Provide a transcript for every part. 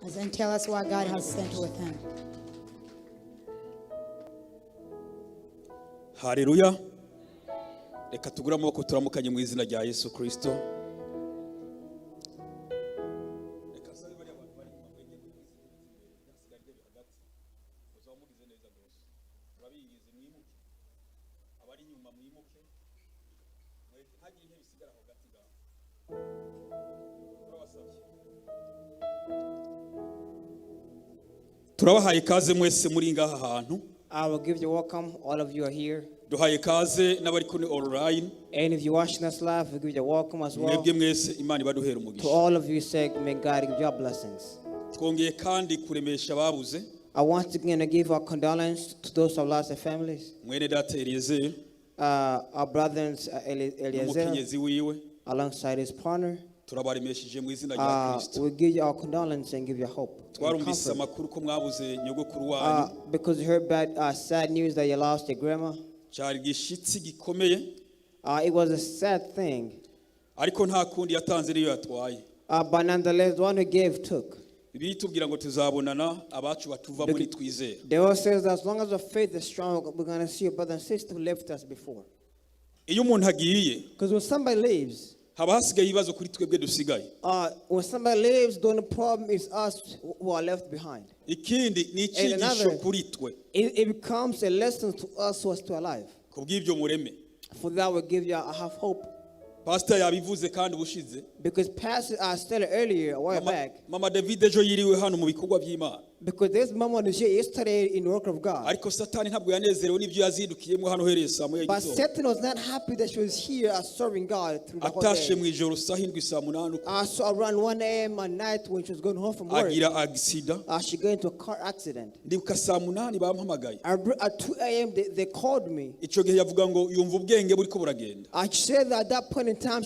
As then tell us why God has sent with him. Hallelujah. Reka tugura amaboko turamukanye mu izina rya Yesu Kristo. Turabahaye kaze mwese muri ngaha hantu. I will give you welcome. All of you are here. Duhaye kaze n'abari kuri online. And if you're watching us live, we give you welcome as well. Mwebwe mwese Imana ibaduhera umugisha. To all of you, say, may God give you blessings. Twongeye kandi kuremesha babuze. I want again to give our condolence to those who have lost their families. Mwene data Eliezer. Our brothers Eliezer, alongside his partner. Turabaremesheje mu izina rya Kristo. We give you our condolence and give you hope. Twarumvise amakuru ko mwabuze nyogokuru wanyu. Because you heard bad, sad news that you lost your grandma. Cyari gishitsi gikomeye. It was a sad thing. Ariko nta kundi yatanze niyo yatwaye. But nonetheless, the one who gave took. Bitubwira ngo tuzabonana abacu batuva muri twizera. The word says that as long as our faith is strong, we're going to see your brother and sister who left us before. Iyo umuntu agiye. Because when somebody leaves, haba hasigaye ibibazo kuri twebwe dusigaye. When somebody leaves, the only problem is us who are left behind. Ikindi ni icyigisho kuri twe. It becomes a lesson to us who are still alive. Kubw'ibyo mureme. For that we give you a half hope. Pastor yabivuze kandi bushize. Because Pastor stated earlier a while back. Mama David ejo yiriwe hano mu bikorwa by'Imana. Because this mama was here yesterday in the work of God. Ariko Satani ntabwo yanezerewe n'ibyo yazindukiyemo hano hereye saa moya y'igitondo. But Satan was not happy that she was here serving God through the whole day. Atashe mu ijoro saa 7 saa 8. So around 1 a.m. at night when she was going home from work. Agira accident. She got into a car accident. Ndibuka saa 8 bampamagaye. At 2 a.m. they called me. Ico gihe yavuga ngo yumva ubwenge buriko buragenda. I said that at that point in time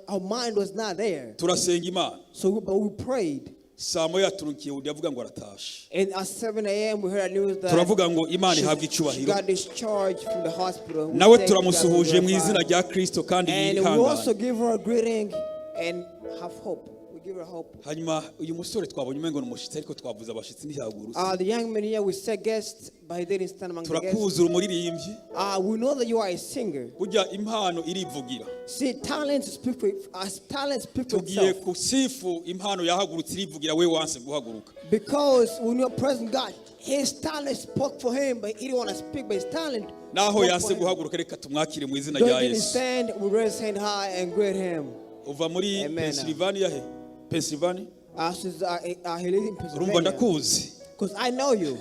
her mind was not there. Turasenga Imana. So we prayed. Saa moya turunkiye undi yavuga ngo aratashe. And at 7 a.m. we heard news that turavuga ngo Imana ihabwe icyubahiro. She got discharged from the hospital. Nawe turamusuhuje mu izina rya Kristo kandi yihangane. And we also give her a greeting and have hope. We give her hope. Hanyuma uyu musore twabonye umengo n'umushitsi ariko twavuze abashitsi ntihaguru. The young man here we said guests but he didn't stand among the guests. Turakuza umuririmbyi. We know that you are a singer. Burya impano irivugira. See, talent speaks for itself. Tugiye kusifu impano yahagurutse irivugira we wanse guhaguruka. Because when you're present God, his talent spoke for him but he didn't want to speak, but his talent naho yase guhaguruka reka tumwakire mu izina rya Yesu. Don't stand, we raise hand high and greet him. Uva muri Pennsylvania he? Pennsylvania? He lives in Pennsylvania. Urumva ndakuzi. Because I know you.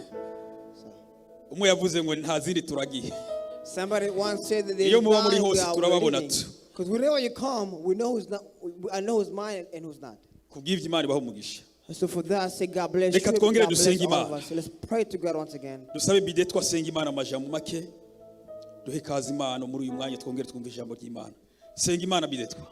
Umwe yavuze ngo nta zindi turagiye. Somebody once said that iyo muba muri hose turababona tu. Because wherever you come, we know who's not. I know who's mine and who's not. Kubw'ivyo Imana ibaho umugisha. So for that, I say God bless you. Reka twongere dusenge Imana. So let's pray to God once again. Dusabe bide twasenga Imana amajambo make. Duhe kazi Imana muri uyu mwanya twongere twumve ijambo ry'Imana. Senga Imana bide twa.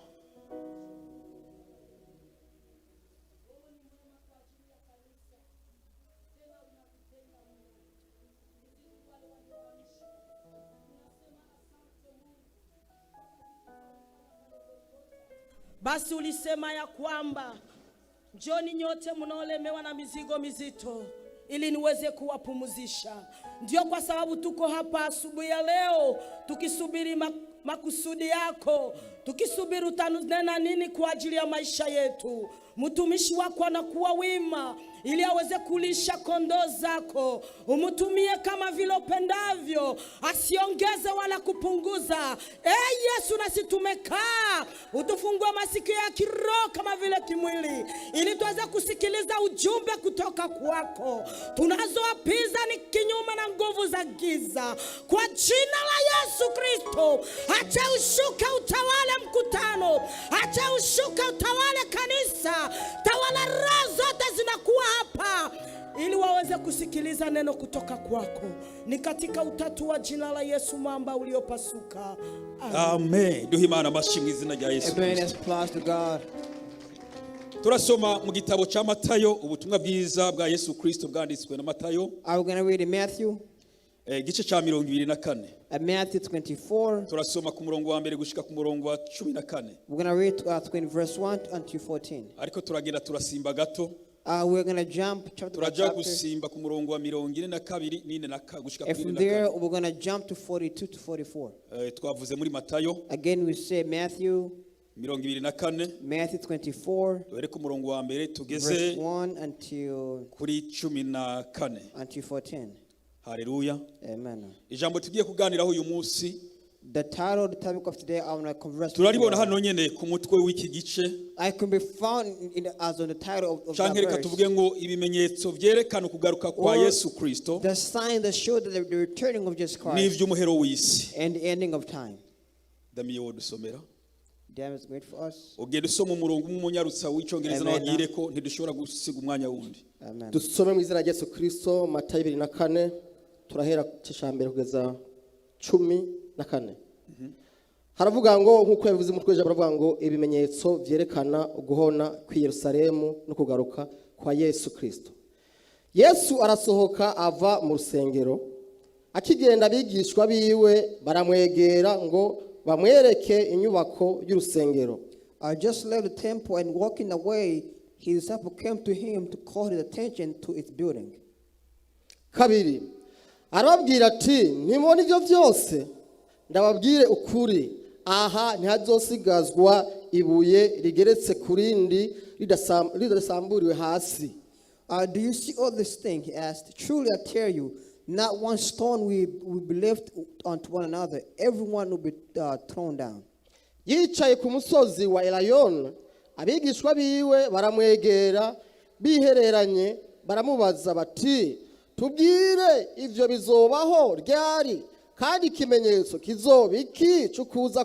Basi ulisema ya kwamba njoni nyote mnaolemewa na mizigo mizito ili niweze kuwapumzisha. Ndio kwa sababu tuko hapa asubuhi ya leo tukisubiri makusudi yako, tukisubiri utanena nini kwa ajili ya maisha yetu. Mtumishi wako anakuwa wima ili aweze kulisha kondoo zako. Umtumie kama vile upendavyo, asiongeze wala kupunguza. Yesu, nasi tumekaa, utufungue masikio ya kiroho kama vile kimwili ili tuweze kusikiliza ujumbe kutoka kwako. Tunazoapiza ni kinyume na nguvu za giza. Kwa jina la Yesu Kristo, acha ushuka utawale mkutano, acha ushuka utawale kanisa. Tawala roho zote zinakuwa hapa ili waweze kusikiliza neno kutoka kwako. Ni katika utatu wa jina la Yesu mwamba uliopasuka. Amen. Duhe Imana amashyi mu izina rya Yesu. Amen. Applause to God. Turasoma mu gitabo cya Matayo ubutumwa bwiza bwa Yesu Kristo bwanditswe na Matayo. Are we going to read in Matthew? Gice cya 24. At Matthew 24, turasoma ku murongo wa mbere gushika ku murongo wa 14. we're going to read verse 1 until 14. Ariko turagenda turasimba gato. We're going to jump chapter by Turaja chapter. gusimba ku murongo wa 42 n'ine na gushika And ku from 44. there, we're going to jump to 42 to 44. Twavuze muri Matayo Again, we say Matthew 24. Matthew 24, Dore ku murongo wa mbere verse tugeze 1 until kuri 14. 14. Haleluya. Amen. Ijambo tugiye kuganiraho uyu munsi The title of the topic of today, I want to converse with turaribona you. hano nyene ku mutwe w'iki gice, I can be found as on the title of that canke reka verse. tuvuge ngo ibimenyetso vyerekana ukugaruka kwa Or Yesu Kristo the sign that showed the returning of Jesus Christ n'ivy'umuhero w'isi. and the ending of time. Damiye wodusomera Damn, it's great for us. ugenda usoma umurongo w'umunyarutsa w'icyongereza Amen. n'abagire ko ntidushobora gusiga umwanya wundi. Amen. dusome mu izina rya Yesu Kristo. Matayo 24 turahera cyambere kugeza 14. Haravuga ngo nkuko yabivuze mu tweje baravuga ngo ibimenyetso vyerekana uguhona ku Yerusalemu no kugaruka kwa Yesu Kristo. Yesu arasohoka ava mu rusengero, akigenda abigishwa biwe baramwegera ngo bamwereke inyubako y'urusengero. I just left the temple and walking away, his disciples came to him to call his attention to its building. Kabiri, arababwira ati ntimubona ibyo byose, ndababwire ukuri, aha ntihazosigazwa ibuye rigeretse kurindi ridasamburiwe hasi. Do you see all this thing? He asked. Truly I tell you, not one stone will be left onto one another. Everyone will be thrown down. Yicaye ku musozi wa Elayono, abigishwa biwe baramwegera bihereranye, baramubaza bati tubwire ivyo bizobaho ryari, kandi ikimenyetso kizoba iki cy'ukuza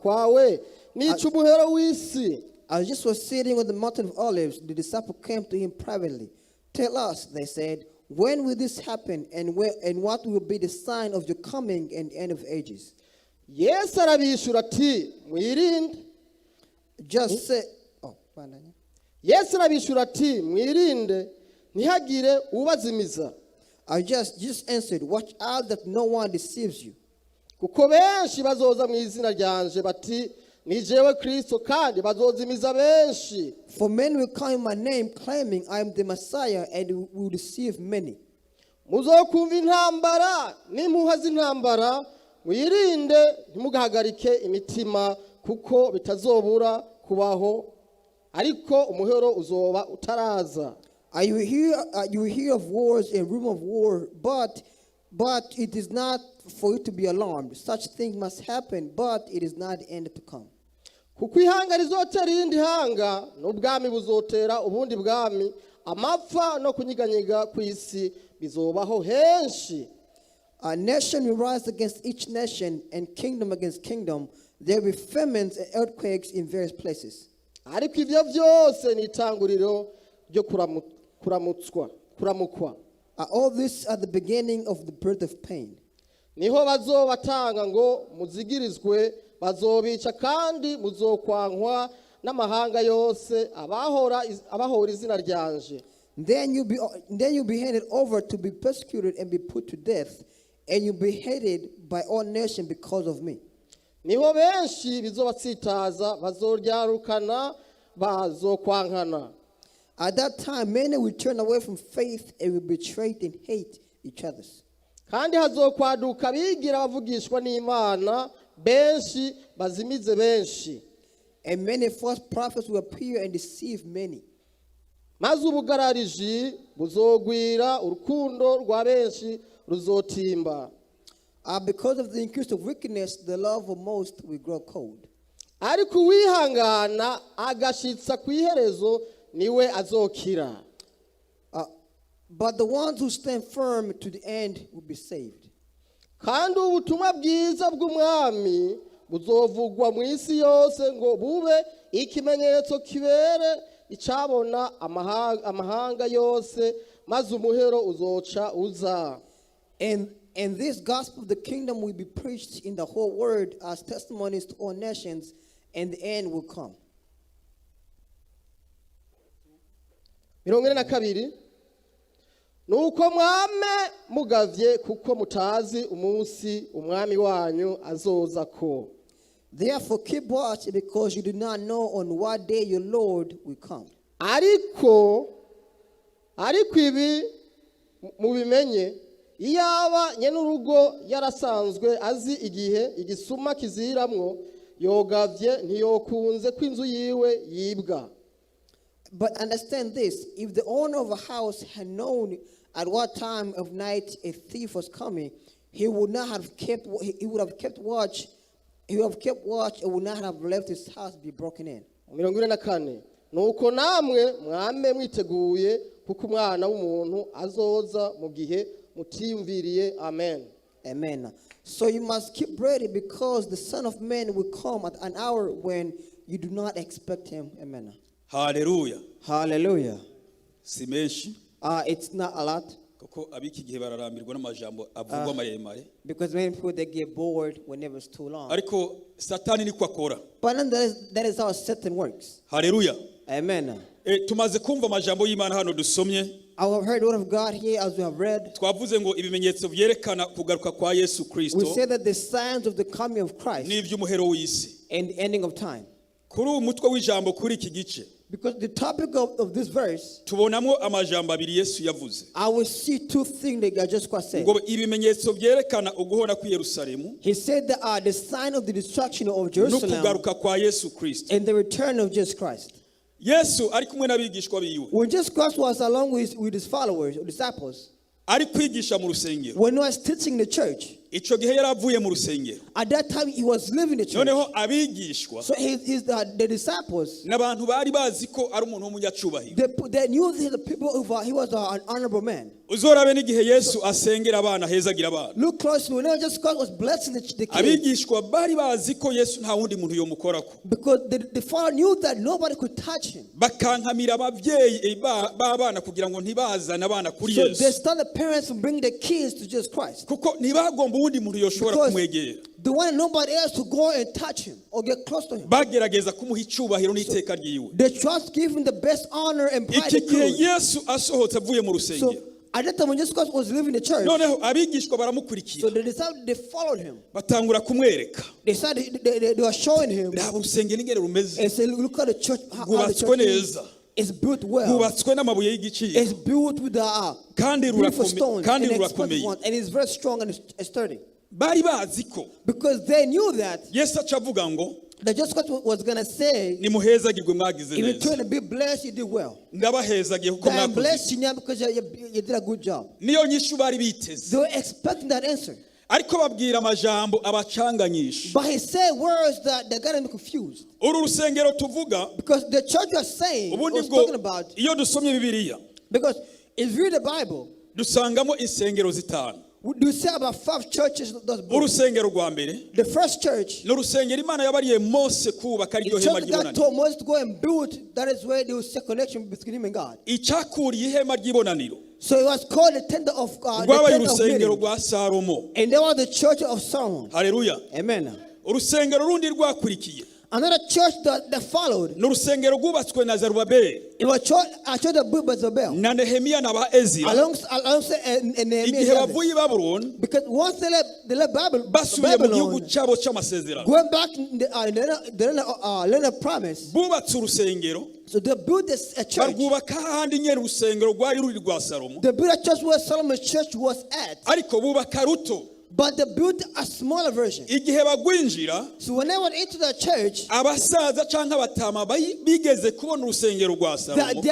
kwawe n'ic'umuhero w'isi. As Jesus was sitting on the mountain of Olives, the disciples came to him privately. Tell us, they said, when will this happen, and what will be the sign of your coming and the end of ages? Yesu arabishura ati mwirinde. Just say, Yesu arabishura ati mwirinde ntihagire ubazimiza. I just answered, watch out that no one deceives you. Kuko benshi bazoza mu izina ryanje bati ni jewe Kristo, kandi bazozimiza benshi. For men will come in my name, claiming I am the Messiah, and will deceive many. Muzokumva intambara n'impuha z'intambara, mwirinde ntimugahagarike imitima, kuko bitazobura kubaho, ariko umuhero uzoba utaraza. You will hear of wars and rumor of war, but it is not for you to be alarmed. Such things must happen, but it is not the end to come. Kuko ihanga rizotera irindi hanga, n'ubwami buzotera ubundi bwami, amapfa no kunyiganyiga kw'isi bizobaho henshi. A nation will rise against each nation, and kingdom against kingdom. There will be famines and earthquakes in various places. Ariko ivyo vyose ni itanguriro ryo kuramukwa. All this are the beginning of the birth of pain. Niho bazobatanga ngo muzigirizwe, bazobica kandi muzokwankwa n'amahanga yose abahora izina ryanje. Then you'll be handed over to be persecuted and be put to death, and you'll be hated by all nations because of me. Niho benshi bizobatsitaza, bazoryarukana, bazokwankana. At that time, many will turn away from faith and will betray and hate each other. Kandi hazokwaduka bigira bavugishwa n'Imana, benshi bazimize benshi. And many false prophets will appear and deceive many. Maze ubugarariji buzogwira, urukundo rwa benshi ruzotimba. Because of the increase of wickedness, the love of most will grow cold. Ariko uwihangana agashitsa kw'iherezo niwe azokira. But the ones who stand firm to the end will be saved. Kandi ubutumwa bwiza bw'umwami buzovugwa mu isi yose ngo bube ikimenyetso kibere icabona amahanga yose, maze umuhero uzoca uza. And this gospel of the kingdom will be preached in the whole world as testimonies to all nations, and the end will come. 42. nuko mwame mugavye kuko mutazi umunsi umwami wanyu azoza ko. Therefore keep watch, because you do not know on what day your Lord will come. ariko ibi mubimenye, iyaba nyene urugo yarasanzwe azi igihe igisuma kiziramwo, yogavye ntiyokunze ko inzu yiwe yibwa. But understand this, if the owner of a house had known at what time of night a thief was coming, he would have kept watch and would not have left his house be broken in. 44 nuko namwe mwame mwiteguye kuko umwana w'umuntu azoza mu gihe mutiyumviriye. Amen. Amen. So you must keep ready, because the Son of Man will come at an hour when you do not expect him. Amen. Hallelujah. Hallelujah. Si menshi It's not a lot, kuko abiki gihe bararambirwa n'amajambo avugwa maremare, because many people, they get bored whenever it's too long. ariko satani niko akora. But nonetheless, that is how Satan works. Hallelujah. Amen. Tumaze kumva amajambo y'Imana hano dusomye, I have heard the word of God here as we have read. twavuze ngo ibimenyetso vyerekana kugaruka kwa Yesu We Kristo say that the signs of the coming of Christ n'ivy'umuhero w'isi. and the ending of time. Kuri uyu mutwe w'ijambo kuri iki gice Because the topic of this verse, tubonamwo amajambo abiri Yesu yavuze I will see two things that I just said. ngo ibimenyetso vyerekana uguhona ku Yerusalemu He said that the sign of the destruction of Jerusalem n'ukugaruka kwa Yesu Kristo. and the return of Jesus Christ. Yesu ari kumwe n'abigishwa biwe, When Jesus Christ was along with his followers or disciples, ari kwigisha mu rusengero. when he was teaching the church, Ico gihe yaravuye mu rusengero, at that time he was leaving the church. noneho abigishwa So the disciples, n'abantu bari bazi ko ari umuntu w'umunyacubahiro. they knew the people he was an honorable man. Uzorabe n'igihe Yesu asengera abana, hezagira abana. Look closely. Whenever Jesus Christ was blessing the kids, Abigishwa bari bazi ko Yesu nta wundi muntu yomukorako, because the father knew that nobody could touch him. bakankamira abavyeyi b'abana kugira ngo ntibazane abana kuri So they Yesu, started the parents to bring the kids to Jesus Christ, kuko ntibagomba uwundi muntu yoshobora because kumwegera. they wanted nobody else to go and touch him or get close to him. Bagerageza kumuha icubahiro n'iteka ryiwe. They tried to give him the best honor and pride Iki and gihe glory. Yesu asohotse avuye mu So rusengero, at that time when Jesus Christ was leaving the church, noneho abigishwa so baramukurikira, the disciples, they followed him. batangura kumwereka. They started, they were showing him Raba urusengero ingene rumeze, and said, look at the church, how the rwubatswe church is. neza, It's built well. rwubatswe n'amabuye y'igiciro, It's built with the kandi beautiful rurakomeye, stones kandi and expensive rurakomeye. ones, and it's very strong and sturdy. Bari bazi ko Because they knew that Yesu aca avuga ngo Jesus Christ was going to say, nimuhezagirwe mwagize if you neza. turn to be blessed, you did well. Ndabahezagiye kuko I'm mwakoze. blessing you because you did a good job. Niyo nyishu bari biteze, They were expecting that answer. ariko babwira amajambo abacanganyisha. But he said words that got them confused. Uru rusengero tuvuga Because the church was saying, ubundi was bwo talking about, iyo dusomye Bibiliya because if you read the Bible, dusangamo insengero zitanu. we say about 5 churches. Urusengero rwa mbere The first church, ni urusengero Imana yabariye Mose kubaka the iryo hema church God ry'ibonaniro. told Moses to go and build, that is where they will see a connection between him and God. Icyakuriye ihema ry'ibonaniro So it was called the tent of God, rwabaye urusengero rwa Salomo. and there was the church of Solomon. Haleluya. Amen. Urusengero rundi rwakurikiye Another church that followed, ni urusengero rwubatswe na Zerubabeli it was a church that built by Zebel. na Nehemiah na ba Ezira. Alongside and Igihe Nehemiah. bavuye i Babuloni Because once they left basubiye mu gihugu Babylon, cyabo cy'amasezerano, going back in the land of promise, bubatse urusengero so they built a church. barwubaka ahandi nyene urusengero rwari ruri rwa Salomo, They built a church where Solomon's church was at, ariko bubaka ruto. but they built a smaller version. Igihe bagwinjira, So when they went into the church, abasaza canke abatama bigeze kubona urusengero rwa Salomo,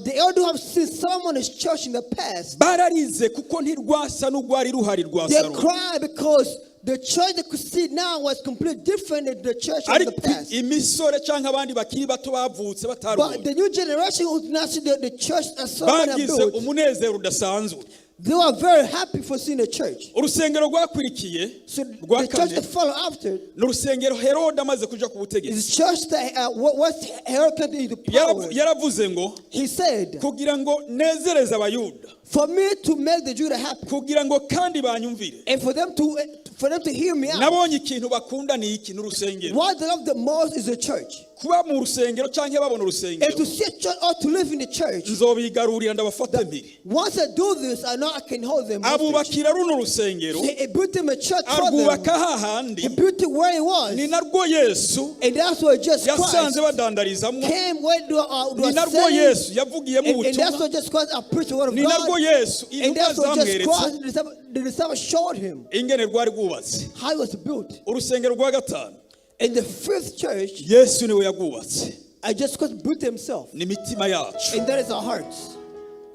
the elder who have seen Solomon's church in the past, bararize kuko ntirwasa n'urwari ruhari rwa they Salomo. cried because the church they could see now was completely different than the church of the Ariko past. imisore canke abandi bakiri bato bavutse But batarubona, the new generation who did not see the church as Solomon had bagize built, umunezero udasanzwe. they were very happy for seeing the church. Urusengero rwakurikiye So rwa the church kane that followed after ni urusengero Herode amaze kuja ku butegetsi. is the church that was Herod came into power. Yaravuze ngo He said, kugira ngo nezereze abayuda, for me to make the Judah happy, kugira ngo kandi banyumvire, and for them to hear me out, nabonye ikintu bakunda ni iki n'urusengero. what they love the most is the church. kuba mu rusengero canke babona and to urusengero see a church or to live in the church, nzobigarurira ndabafate mpiri once I do this, I know I can hold them hostage. abubakira runo rusengero He built him a church for them. arwubaka He hahandi built it where he was. ni narwo Yesu And that's where Jesus yasanze Christ badandarizamwo came where they ni were narwo selling. Yesu yavugiyemo And that's ubutumwa where Jesus Christ preached the word of ni narwo God. Yesu And intumwa that's what Jesus zamweretse Christ, the disciples showed him ingene rwari rwubatse how it was built. urusengero rwa gatanu And the fifth church, Yesu niwe yagwubatse Jesus Christ built himself. ni mitima yacu And that is our hearts.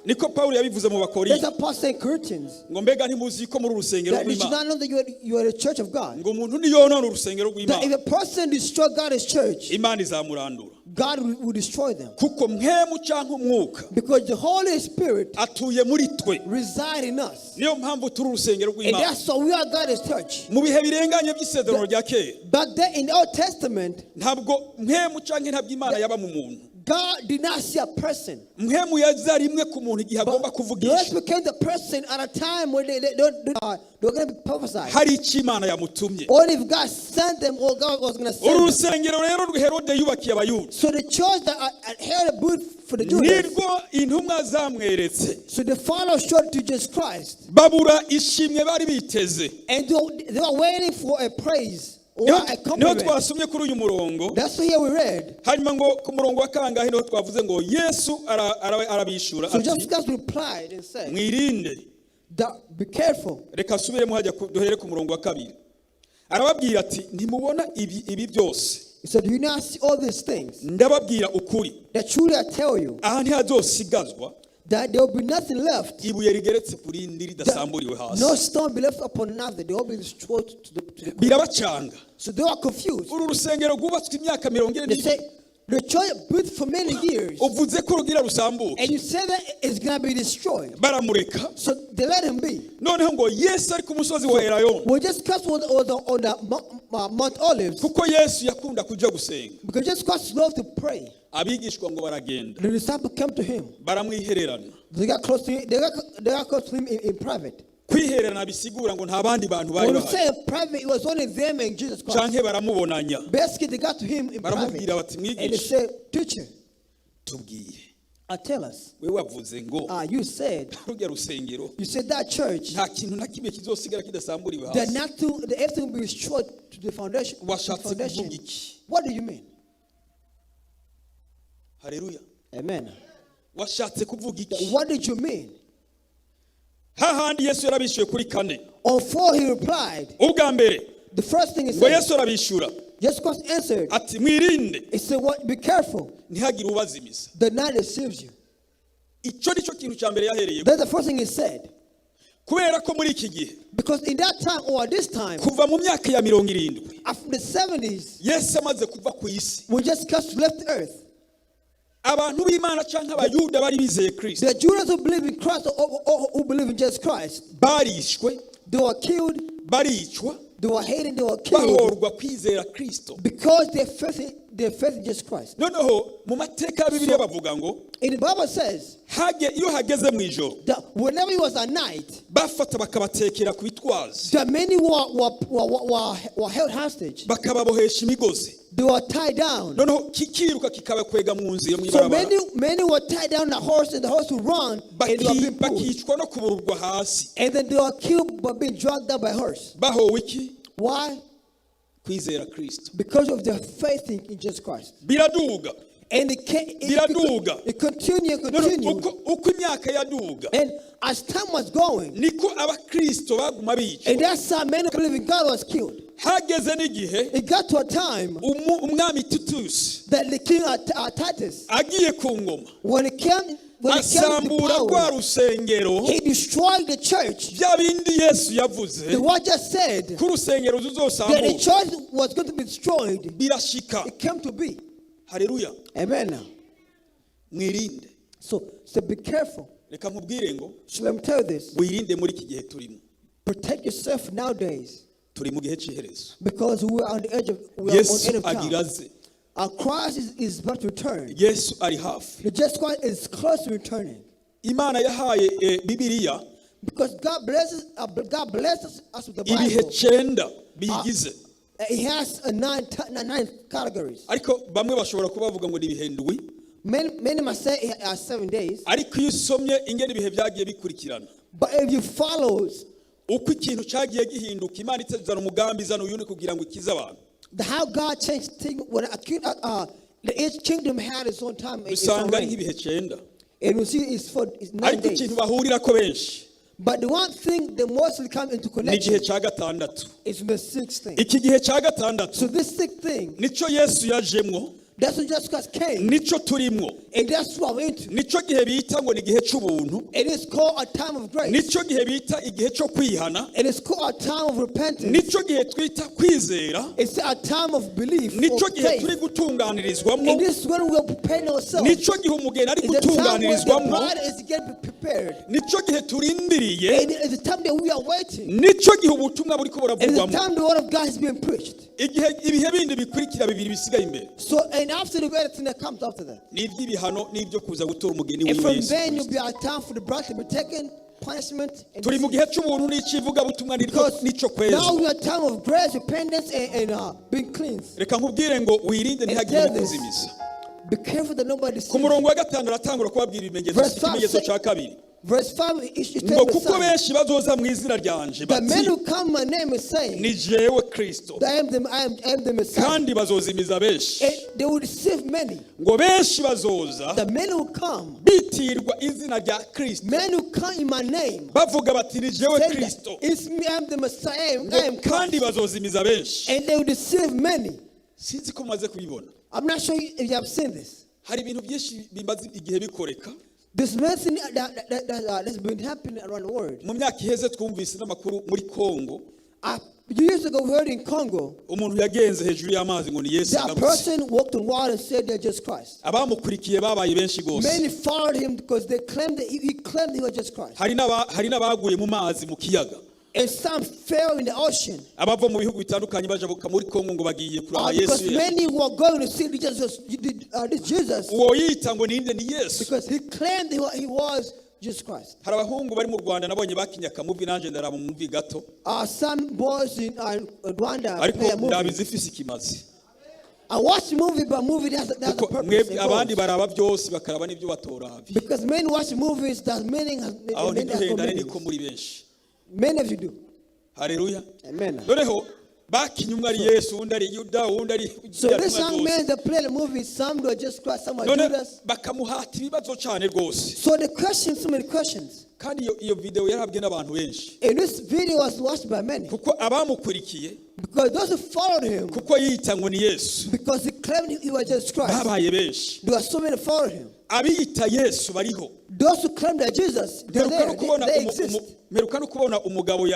niko Pawulo yabivuze mu That's Bakorinto what Paul said in Corinthians. ngo mbega ntimuzi ko muri urusengero That did you rw'Imana not know that you are the church of God? ngo umuntu niyonona urusengero That if rw'Imana a person destroy God's church, Imana izamurandura God will destroy them. kuko mwemu canke umwuka Because the Holy Spirit atuye muri twe resides in us. niyo mpamvu turi urusengero And rw'Imana that's why we are God's church. mu bihe birenganye by'isezerano rya kera But then in the Old Testament, ntabwo mwemu canke ntabwo Imana yaba mu muntu God did not see a person. mwemu yaza rimwe ku muntu igihe agomba But the rest kuvugisha became the person at a time when they're going to be prophesied. hari icyo Imana yamutumye Or if God sent them, or God was going to uru send them. rusengero rero Herode yubakiye abayuda So the church that Herod built for the Jews, nirwo intumwa zamweretse so the followers showed to Jesus Christ. babura ishimwe bari biteze And they were waiting for a praise or niho a niho compliment. twasomye kuri uyu murongo That's what here we read. hanyuma ngo ku murongo wa kangahe niho twavuze ngo Yesu arabishura So ati Jesus Christ replied and said, mwirinde Be careful. reka asubiremo hajya duhere ku murongo wa kabiri arababwira ati ntimubona ibi byose He said, do you not see all these things? ndababwira ukuri That truly I tell you, aha ntihazosigazwa that there will be nothing left. ibuye rigeretse ku rindi ridasamburiwe hasi No stone be left upon another. They will be destroyed to the birabacanga So they were confused. uru rusengero rwubatswe imyaka 40 They say, the church built for many years. uvuze ko rugira rusambuke And you say that it's going to be destroyed. baramureka So they let him be. noneho ngo Yesu ari ku musozi wa Elayono Well, just Christ was on the Mount Olives. kuko Yesu yakunda kuja gusenga Because just Christ loved to pray. abigishwa ngo baragenda The disciples came to him. baramwihererana They got close to him. They got close to him in private. kwihererana bisigura ngo nta bandi bantu bari When we bahari say in private, it was only them and Jesus Christ. canke baramubonanya Basically, they got to him in private. baramubwira bati And they mwigisha said, teacher, tubwire tell us. we wavuze ngo You said that church, nta kintu na kimwe kizosigara kidasamburiwe that hasi nothing, the everything will be destroyed to the foundation. washatse foundation. kuvuga iki What do you mean? haleluya Amen. washatse kuvuga iki What did you mean? hahandi Yesu yarabishyuye kuri kane On 4 he replied. ubwa mbere The first thing he ngo said, Yesu arabishyura Jesus Christ answered. ati mwirinde He said, "What? Be careful. ntihagire ubazimiza The night deceives you." icyo nicyo kintu cya mbere yahereye That's the first thing he said. kubera ko muri iki gihe Because in that time or this time, kuva mu myaka ya 70 after the 70s, Yesu amaze kuva ku isi when Jesus Christ left the earth, abantu b'Imana canke abayuda bari bizeye Kristo the Jews who believe in Christ or who believe in Jesus Christ, barishwe they were killed, baricwa they were hated, they were killed bahorwa kwizera Kristo because they faith in Jesus Christ. noneho mu mateka ya Bibiliya bavuga ngo And the Bible says iyo hageze mu ijoro that whenever it was at night, bafata bakabatekera ku bitwazi that many were held hostage. bakababohesha imigozi They were tied down. noneho kikiruka kikabakwega mu nzira mu So ibarabara many were tied down the horse, and the horse would run, and they were being pulled. bakicwa no kubururwa hasi And then they were killed by being dragged down by horse. bahowe iki Why? kwizera Kristo Because of their faith in Jesus Christ. biraduga And biraduga it continued. uko imyaka yaduga And as time was going, niko abakristo baguma bicwa and that's how many believe in God was killed. hageze n'igihe It got to a time umwami Titus that the king Titus, agiye ku ngoma when he came to asambura rwa power, rusengero he destroyed the church. bya bindi Yesu yavuze The word just said ko urusengero that the ruzosambuka church was going to be destroyed. birashika It came to be. haleluya Amen. mwirinde So be careful. reka nkubwire ngo So let me tell you this. wirinde muri iki gihe turimo Protect yourself nowadays, turi mu gihe cy'iherezo because we are on the edge of Yesu end of agira time. ze Our Christ is about to return. Yesu ari hafi The just Christ is close to returning. Imana yahaye Bibiliya Because God blesses us with the ibihe Bible. 9 biyigize It has nine categories. ariko bamwe bashobora kuba bavuga ngo ni ibihendwi. Many must say it are 7 days. ariko iyo usomye ingene ibihe byagiye bikurikirana, But if you follow uko ikintu cyagiye gihinduka, Imana itazana umugambi izana uyundi kugira ngo ikize abantu, how God changed things when each kingdom had its own time. usanga ari nk'ibihe 9. And you see it's 9 ariko days. ikintu bahurira ko benshi But the one thing they mostly come into ni connection igihe cya gatandatu. is the 6th thing. Iki gihe cya gatandatu So this 6th thing, nico Yesu yajemwo, that's what just Christ came. nico turimwo, And that's what we're into. nico gihe bita ngo ni igihe cy'ubuntu, It is called a time of grace. nico gihe bita igihe cyo kwihana, It is called a time of repentance. nico gihe twita kwizera, It's a time of belief. nico Of gihe turi faith. gutunganirizwamo, And this is when we are preparing ourselves. nico gihe umugeni ari It's the time when the gutunganirizwamo, bride is getting prepared. nico gihe turindiriye, And it's the time that we are waiting. nico gihe ubutumwa buriko And it's the buravugwamo. time the word of God is being preached. Ibihe bindi bikurikira bibiri bisigaye imbere So, and after the everything that comes after that. ni iby'ibihano n'ibyo kuza gutora umugeni And w'Yesu from then Kristo. you'll be a time for the bride to be taken, punishment, and Turi mu gihe cy'ubuntu n'ikivugabutumwa because nico now kwezi. we are time of grace, repentance, and being cleansed. Reka nkubwire ngo wirinde ntihagire tell this. kuzimiza. Be careful that nobody sees Ku you. murongo wa 5 aratangura kubabwira ikimenyetso cya kabiri Verse 5 is ngo telling the kuko sign. benshi bazoza mu izina ryanje The men bati who come my name is saying, ni jewe Kristo, I am the Messiah. kandi bazozimiza benshi. And they will deceive many. Ngo benshi bazoza The men who come, bitirwa izina rya Kristo, men who come in my name, bavuga bati ni jewe say that Kristo, it's me, I am the Messiah, I ngo am kandi Christ. bazozimiza benshi. And they will deceive many. Sinzi ko mumaze kubibona. I'm not sure if you have seen this. Hari ibintu byinshi bimaze igihe bikoreka. This medicine that's been happening around the world. Mu myaka iheze twumvise n'amakuru muri Kongo, Years ago, we heard in Congo, umuntu yagenze hejuru y'amazi ngo ni Yesu that agarutse. person walked on water and said they're just Christ. Abamukurikiye babaye benshi gose. Many followed him because they claimed that he claimed he was just Christ. Hari n'abaguye mu mazi mu kiyaga. And some fell in the ocean. Abava mu bihugu bitandukanye bajabuka muri Kongo ngo bagiye kuraba Because Yesu. many were going to see this Jesus Uwo yita ngo ninde ni Yesu. because he claimed he was Jesus Christ. Hari abahungu bari mu Rwanda nabonye bakinyaka muvi nanje ndaraba mu muvi gato. Some boys in Rwanda Ariko play a movie. ndabizi ifise ikimazi. I watched the movie, but movie has a Kuko purpose. mwebwe It abandi goes. baraba byose bakaraba n'ibyo batoravye. Because many watch movies that meaning has Aho meaning has no ntiduhendane meaning. niko muri benshi. Many of you do. Haleluya. Amen. Noneho bakinye umwe ari Yesu undi ari Yuda undi ari So this young man that played the movie, some were just Christ, some were none Judas. bakamuhata ibibazo cyane rwose. So the questions, so many questions. Kandi iyo video yarabwe n'abantu benshi. And this video was watched by many. Kuko abamukurikiye, Because those who followed him, kuko yita ngo ni Yesu, because he claimed he was just Christ, babaye benshi. there were so many who followed him. Abiyita Yesu bariho. Those who claimed that Jesus, they're there, they exist. Meruka no kubona umugabo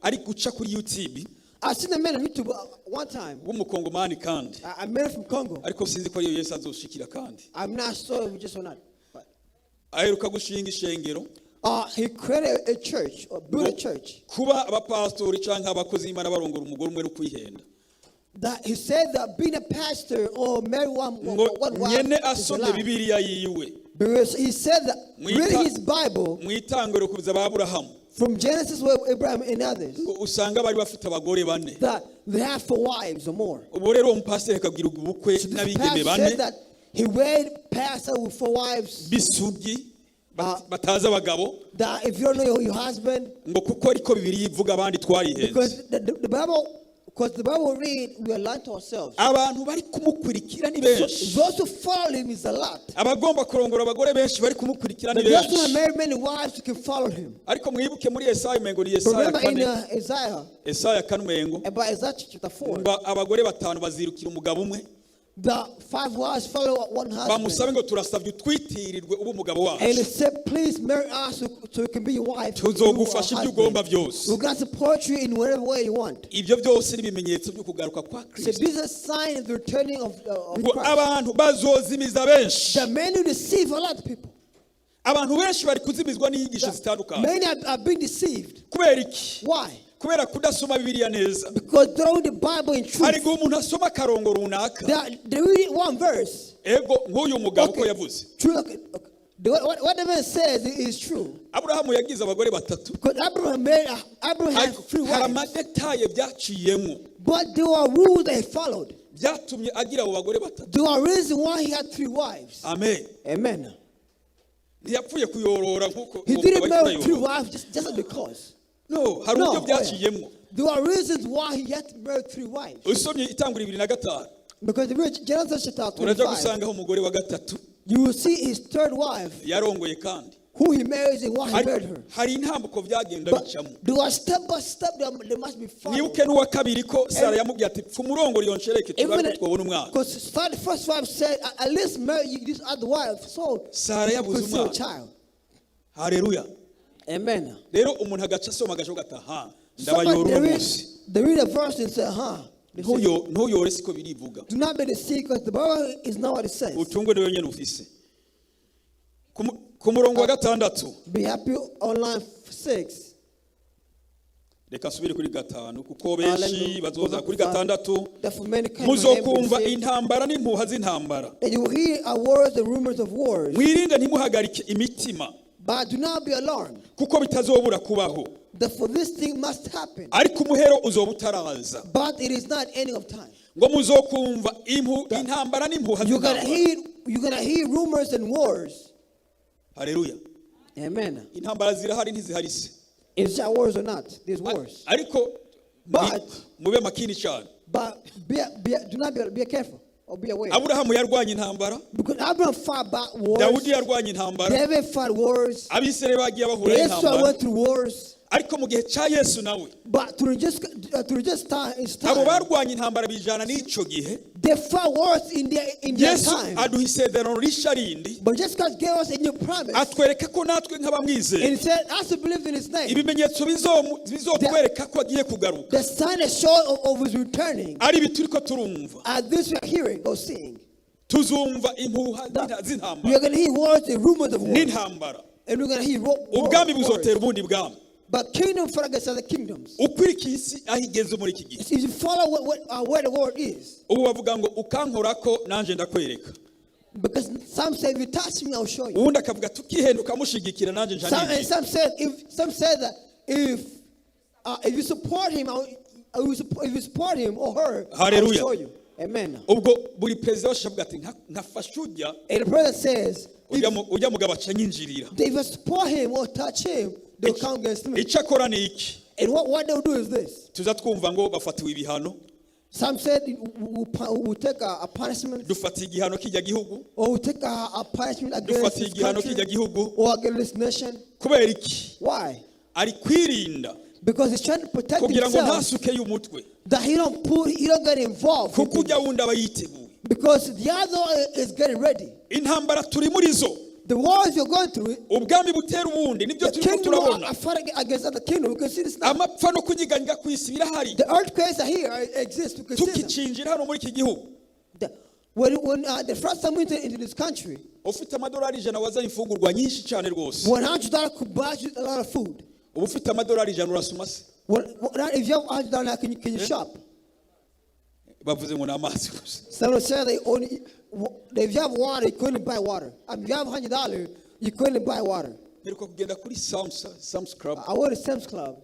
ari guca kuri YouTube I've seen a man on YouTube one time. w'umukongomani kandi. I met him from Congo. Ariko sinzi ko ariyo Yesu azoshikira kandi. I'm not sure if we just or not. But, Aheruka gushinga ishengero. he created a church, or built a church. Kuba abapastori canke abakozi b'Imana barongora umugore umwe no kwihenda. That he said that being a pastor or marry one Ngo wife nyene is a asomye lie. Bibiliya yiwe. Because he said that reading his Bible Mwitangiro kuza Aburahamu. from Genesis where Abraham and others, Usanga bari bafite abagore bane. that they have 4 wives or more. Ubu rero umupasiteri akabwira ubukwe So this n'abigeme pastor bane said that he wed pastor with 4 wives. bisugi bataza abagabo That if you don't know your husband, ngo kuko ariko Bibiliya ivuga abandi twarihenze. because the Bible, because the Bible read, we are lying to ourselves. Abantu bari kumukurikira ni So benshi. those who follow him is a lot. Abagomba kurongora abagore benshi bari kumukurikira ni But those who have benshi. married many wives who can follow him. Ariko mwibuke muri Yesaya mengo ni Yesaya Remember in 4. Isaiah, Yesaya 4 mengo about Isaiah chapter 4, ngo abagore batanu bazirukira umugabo umwe. the 5 wives follow one husband. Bamusabe ngo turasabye utwitirirwe ubu umugabo And he wacu. said, please marry us so we can be your wife. Tuzogufasha You are ibyo ugomba husband. byose. We're going to support you in whatever way you want. Ibyo byose ni ibimenyetso byo kugaruka kwa So Kristo. this is a sign of the returning of Ngo Christ. abantu bazozimiza benshi. The men who deceive a lot of people. Abantu benshi bari kuzimizwa n'inyigisho zitandukanye. Many are being deceived. Kubera iki? Why? Kubera kudasoma Bibiliya neza. Because they don't read the Bible in truth. Hari igihe umuntu asoma akarongo runaka. They read one verse. Ego nk'uyu mugabo ko Okay. yavuze. True, okay. What the man says is true. Aburahamu yagize abagore batatu, Because Abraham had ariko 3 hari wives. amadetaye byaciyemo But there were rules that he followed. byatumye agira abo bagore batatu. There were reasons why he had 3 wives. Amen. Amen. Ntiyapfuye kuyorora nkuko He uwo didn't mugabo marry 3 yayorora. wives just because. No, hari No, uburyo byaciyemo. there were reasons why he had to marry 3 wives. Usomye Itangura 2:5 Because if you read Genesis chapter uraja 25, gusangaho umugore wa gatatu you will see his 3rd wife, yarongoye kandi. who he marries and why he married her. Hari intambuko byagenda But bicamo. there was step by step that they must be followed. Nibuke n'uwa kabiri ko Sara yamubwiye ati pfu murongo yonshereke Even turabe twabona umwana. because the first wife said, at least marry this other wife so Sara you yabuze could see a umwana. child. Haleluya. Amen. Rero umuntu agaca asoma agashoga ati aha Somebody ndabayora umunsi. they read a verse and say, they say, Ntuyore siko birivuga. do not be deceived because the Bible is not what it says. Utungwe rero nyene ufise. Ku murongo wa gatandatu Be happy online 6. reka subire kuri gatanu kuko benshi bazoza kuri gatandatu. Therefore many come and Muzokumva say, intambara n'impuha z'intambara. and you will hear wars and rumors of wars, Mwirinde ntimuhagarike imitima but do not be alarmed. kuko bitazobura kubaho. Therefore this thing must happen, Ariko umuhero uzoba utaraza. but it is not ending of time. Ngo muzokumva intambara n'impuha You're gonna z'intambara. hear rumors and wars. Haleluya. Amen. Intambara zirahari ntizihari se. Is that wars or not? There's wars. Ariko But- mube makini cyane. But do not be careful or be aware. Aburahamu yarwanye intambara, Because Abraham fought back wars. Dawudi yarwanye intambara, David fought wars. Abisirayeli bagiye bahura Israel n'intambara. went through wars. Ariko mu gihe cya Yesu nawe But through just time, abo barwanye intambara bijana n'ico gihe they fought wars in their Yesu time. aduha isezerano rishya rindi, But just God gave us a new promise. atwereka ko natwe And nk'abamwizeye he said, as we believe in his name, ibimenyetso bizotwereka ko agiye kugaruka the sign is shown of his returning. ari ibi turiko turumva. As this we are hearing or seeing. Tuzumva impuha We are z'intambara going to hear words and rumors of wars. n'intambara. And we're going to hear Ubwami wars. buzotera ubundi bwami. But kingdom fight against other kingdoms. Ukwirikiye isi aho igeze muri iki gihe. If you follow where the world is, Ubu bavuga ngo ukankorako nanje ndakwereka. because some say if you touch me, I'll show you. Uwundi akavuga tukihenduka mushigikira nanje njanije. Some said that if you support him, if you support him or her, I'll Hallelujah. show you. Amen. Ubwo buri president washavuga ati nkafasha ujya And the president says, ujya mugabo acanyinjirira. if you support him or touch him, they'll come against me. Icyo akora ni iki? And what they'll do is this. Tuza twumva ngo bafatiwe ibihano, Some said we'll take a punishment, dufatiye igihano kijya gihugu, or we'll take a punishment against dufatiye this igihano country kijya gihugu. or against this nation. Kubera iki? Why? Ari kwirinda Because he's trying to protect kugira ngo himself, ntasuke y'umutwe. that he don't get involved. Kuko ujya wundi aba yiteguye. Because the other is getting ready. Intambara turi muri zo. The wars you're going through, Ubwami butera ubundi nibyo the turiko kingdom turabona. are fighting against other kingdom. We can see this now. Amapfa no kunyiganyika ku isi birahari. The earthquakes are here, exist. We can see them. Tukicinjira hano muri iki gihugu. When the first time we entered into this country, Ufite amadolari 100 wazanye imfungurwa nyinshi cyane rwose. $100 could buy you a lot of food. Ubu ufite amadolari 100 urasuma se? If you have $100, can you shop? Bavuze ngo n'amazi gusa. Someone said if you have water, you couldn't buy water. If you have $100, you couldn't buy water. Mperuka kugenda kuri Sam's Club. I went to Sam's Club.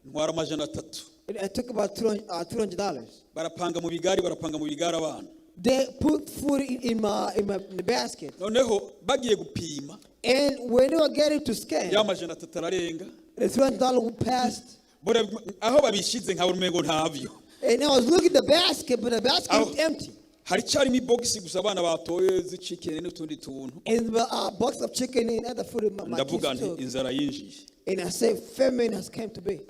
Ntwara amajana 3. It took about $200. Barapanga mu bigari abana. They put food in the basket. Noneho bagiye gupima. And when they were getting to scan, Ya majana 3 ararenga. the $200 passed. Aho babishize nka urumengo ntavyo. And I was looking at the basket, but the basket was empty. Hari cyari mi box gusa abana batoye z'chicken n'utundi tuntu. And a box of chicken and other food in my Ndavuga kids nti took. inzara yinjiye. And I said, famine has come to be.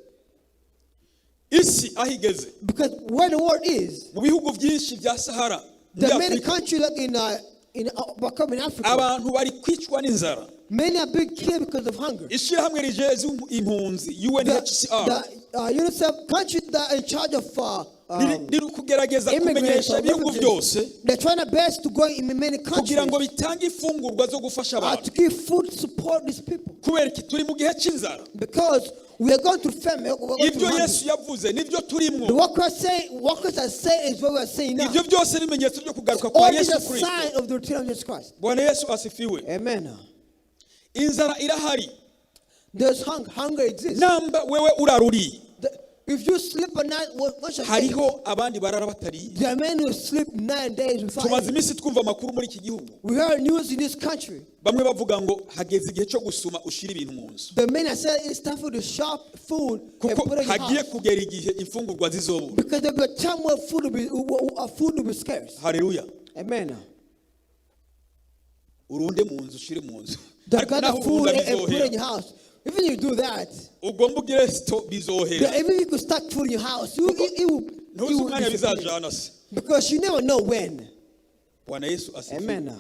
Isi ahigeze. Because where the world is, Mu bihugu byinshi bya Sahara. there are many countries like in Africa. Abantu bari kwicwa n'inzara. Many are being killed because of hunger. Ishirahamwe rijeze impunzi UNHCR. The UNICEF countries that are in charge of riri kugerageza immigrants kumenyesha or ibihugu byose refugees. They're trying their best to go in many countries kugira ngo bitange ifungurwa zo gufasha to abantu. give food to support these people. Kubera iki turi mu gihe cy'inzara. Because we are going through famine. We're going through Ibyo hunger. Yesu yavuze nibyo The turimwo. workers are saying is what we are saying now. Ibyo byose bimenyetso byo kugaruka kwa All is Yesu a sign Kristo. of the return of Jesus Christ. Bwana Yesu asifiwe. Amen. inzara irahari There's hunger exists. namba wewe uraruri If you sleep at night, what's your hariho abandi barara batari. There are men who sleep 9 days without Tumaze eating. iminsi twumva amakuru muri iki gihugu, We heard news in this country. bamwe bavuga ngo hageze igihe cyo gusuma ushira ibintu mu nzu, The men are saying it's time for the shop food and kuko put it in the hagiye house. kugera igihe imfungurwa zizobura. Because there'll be a time where food will be scarce. Haleluya. Amen. Urunde mu nzu ushire mu nzu, The ariko kind naho of food urunda and put it in bizohera, your house. Even if you do that, ugomba ugire sto bizohera, even if you could stack food in your house, it ntuzi will umwanya disappear. bizajana se. Because you never know when. Bwana Yesu asifiwe. Amen.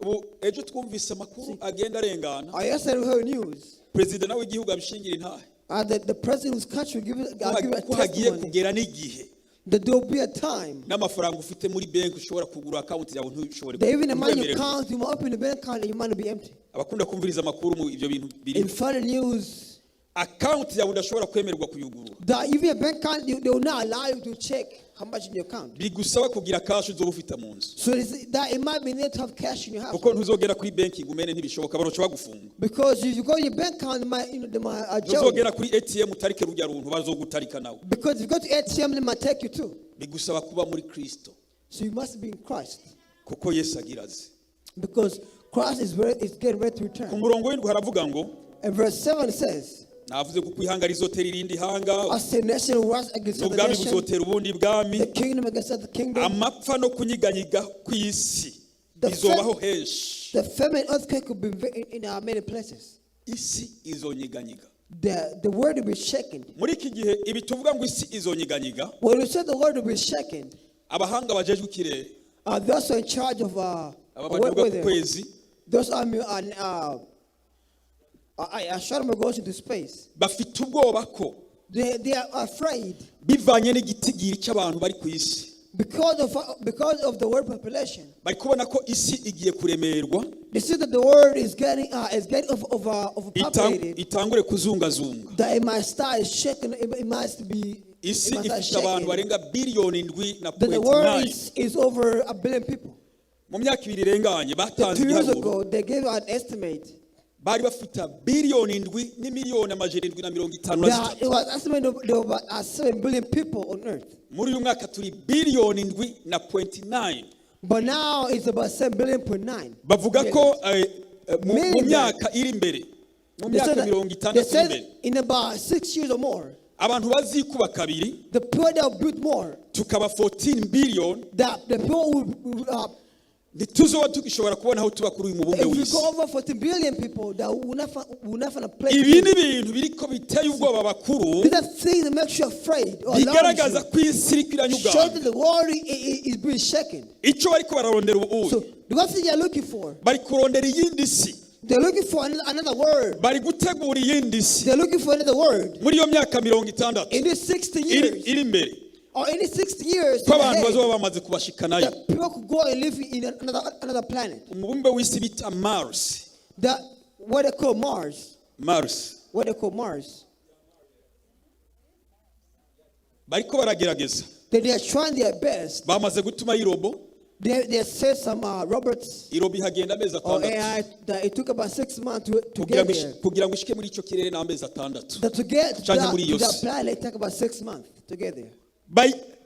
Ubu ejo twumvise amakuru agenda arengana, I yesterday we heard news. perezida nawe w'igihugu abishingira intahe The president of this country will give a ko hagiye testimony kugera n'igihe that there will be a time n'amafaranga ufite muri banki ushobora kugura account yawe ntushobore that even the money you kwemererwa. count, you might open the bank account and your money will be empty. Abakunda kumviriza amakuru mu ibyo bintu biri In further news, account yawe udashobora kwemererwa kuyugurura, that even a bank account, they will not allow you to check how much in your account. bigusaba kugira cash uzoba ufite mu nzu, So that it might be needed to have cash in your house. kuko ntuzogera kuri banki ngumene ntibishoboka baroca bagufunga. Because if you go to your bank account, they might jail you. Ntuzogera kuri ATM utarike rujya runtu bazogutarika nawe. Because if you go to ATM, they might take you too. Bigusaba kuba muri Kristo, So you must be in Christ. kuko Yesu agira azi. Because Christ is getting ready to Ku return. murongo w'indwi haravuga ngo, And verse 7 says, navuze kuko ihanga rizotera irindi hanga, as the nation will rise against the n'ubwami nation, buzotera ubundi bwami, the kingdom against the kingdom, amapfa no kunyiganyiga kw'isi The bizobaho henshi. the famine earthquake will be in many places. Isi izonyiganyiga. The word will be shaken. Muri iki gihe ibi tuvuga ngo isi izonyiganyiga, When we say the word will be shaken, abahanga bajejwe ikirere, those who are in charge of aba bavuga ku kwezi, those astronomer goes into space. bafite ubwoba ko They are afraid bivanye n'igitigiri cy'abantu bari ku isi, because of the world population. bari kubona ko isi igiye kuremerwa, They see that the world is getting overpopulated. itangure kuzungazunga. That it might start shaking. It must be. Isi It must start ifite abantu shaking. barenga biliyoni 7.9. That the world is over 1 billion people. Mu myaka ibiri irenganye batanze 2 years igiharuro, ago, they gave an estimate. bari bafite biliyoni 7 n'imiliyoni 753. That it was estimated there were about 7 billion people on earth. Muri uyu mwaka turi biliyoni 7.9. But now it's about 7.9 Bavuga ko mu Million. myaka iri imbere, mu They myaka said, 60 they said imbere, in about 6 years or more, abantu bazikuba kabiri the people that will build more, tukaba 14 billion, that the people will, ntituzoba tugishobora kubona aho tuba kuri uyu mubumbe if we w'isi. go over 14 billion people, that will not find a place. Ibi ni ibintu biriko biteye ubwoba bakuru, These are things that make you afraid or bigaragaza alarm ko isi iriko you. Show iranyuganga. that the world is being shaken. Icyo bariko bararondera ubu, So the one thing they are looking for, bari kurondera iyindi si, they're looking for another word. bari gutegura iyindi si They're looking for another word. muri iyo myaka 60 In these 60 years, iri imbere, or in these 60 years, ko abantu ahead, bazoba bamaze kubashikanayo. that people could go and live in another planet. Umubumbe w'isi bita Mars. What they call Mars. Mars. What they call Mars. Bariko baragerageza, They are trying their best. bamaze gutuma irobo, They said some robots irobo ihagenda amezi or 6 AI that it took about 6 months to get there. kugira ngo ishike muri icyo kirere n'amezi 6. That to get to Canke muri iyo that si. planet, it took about 6 months to get there.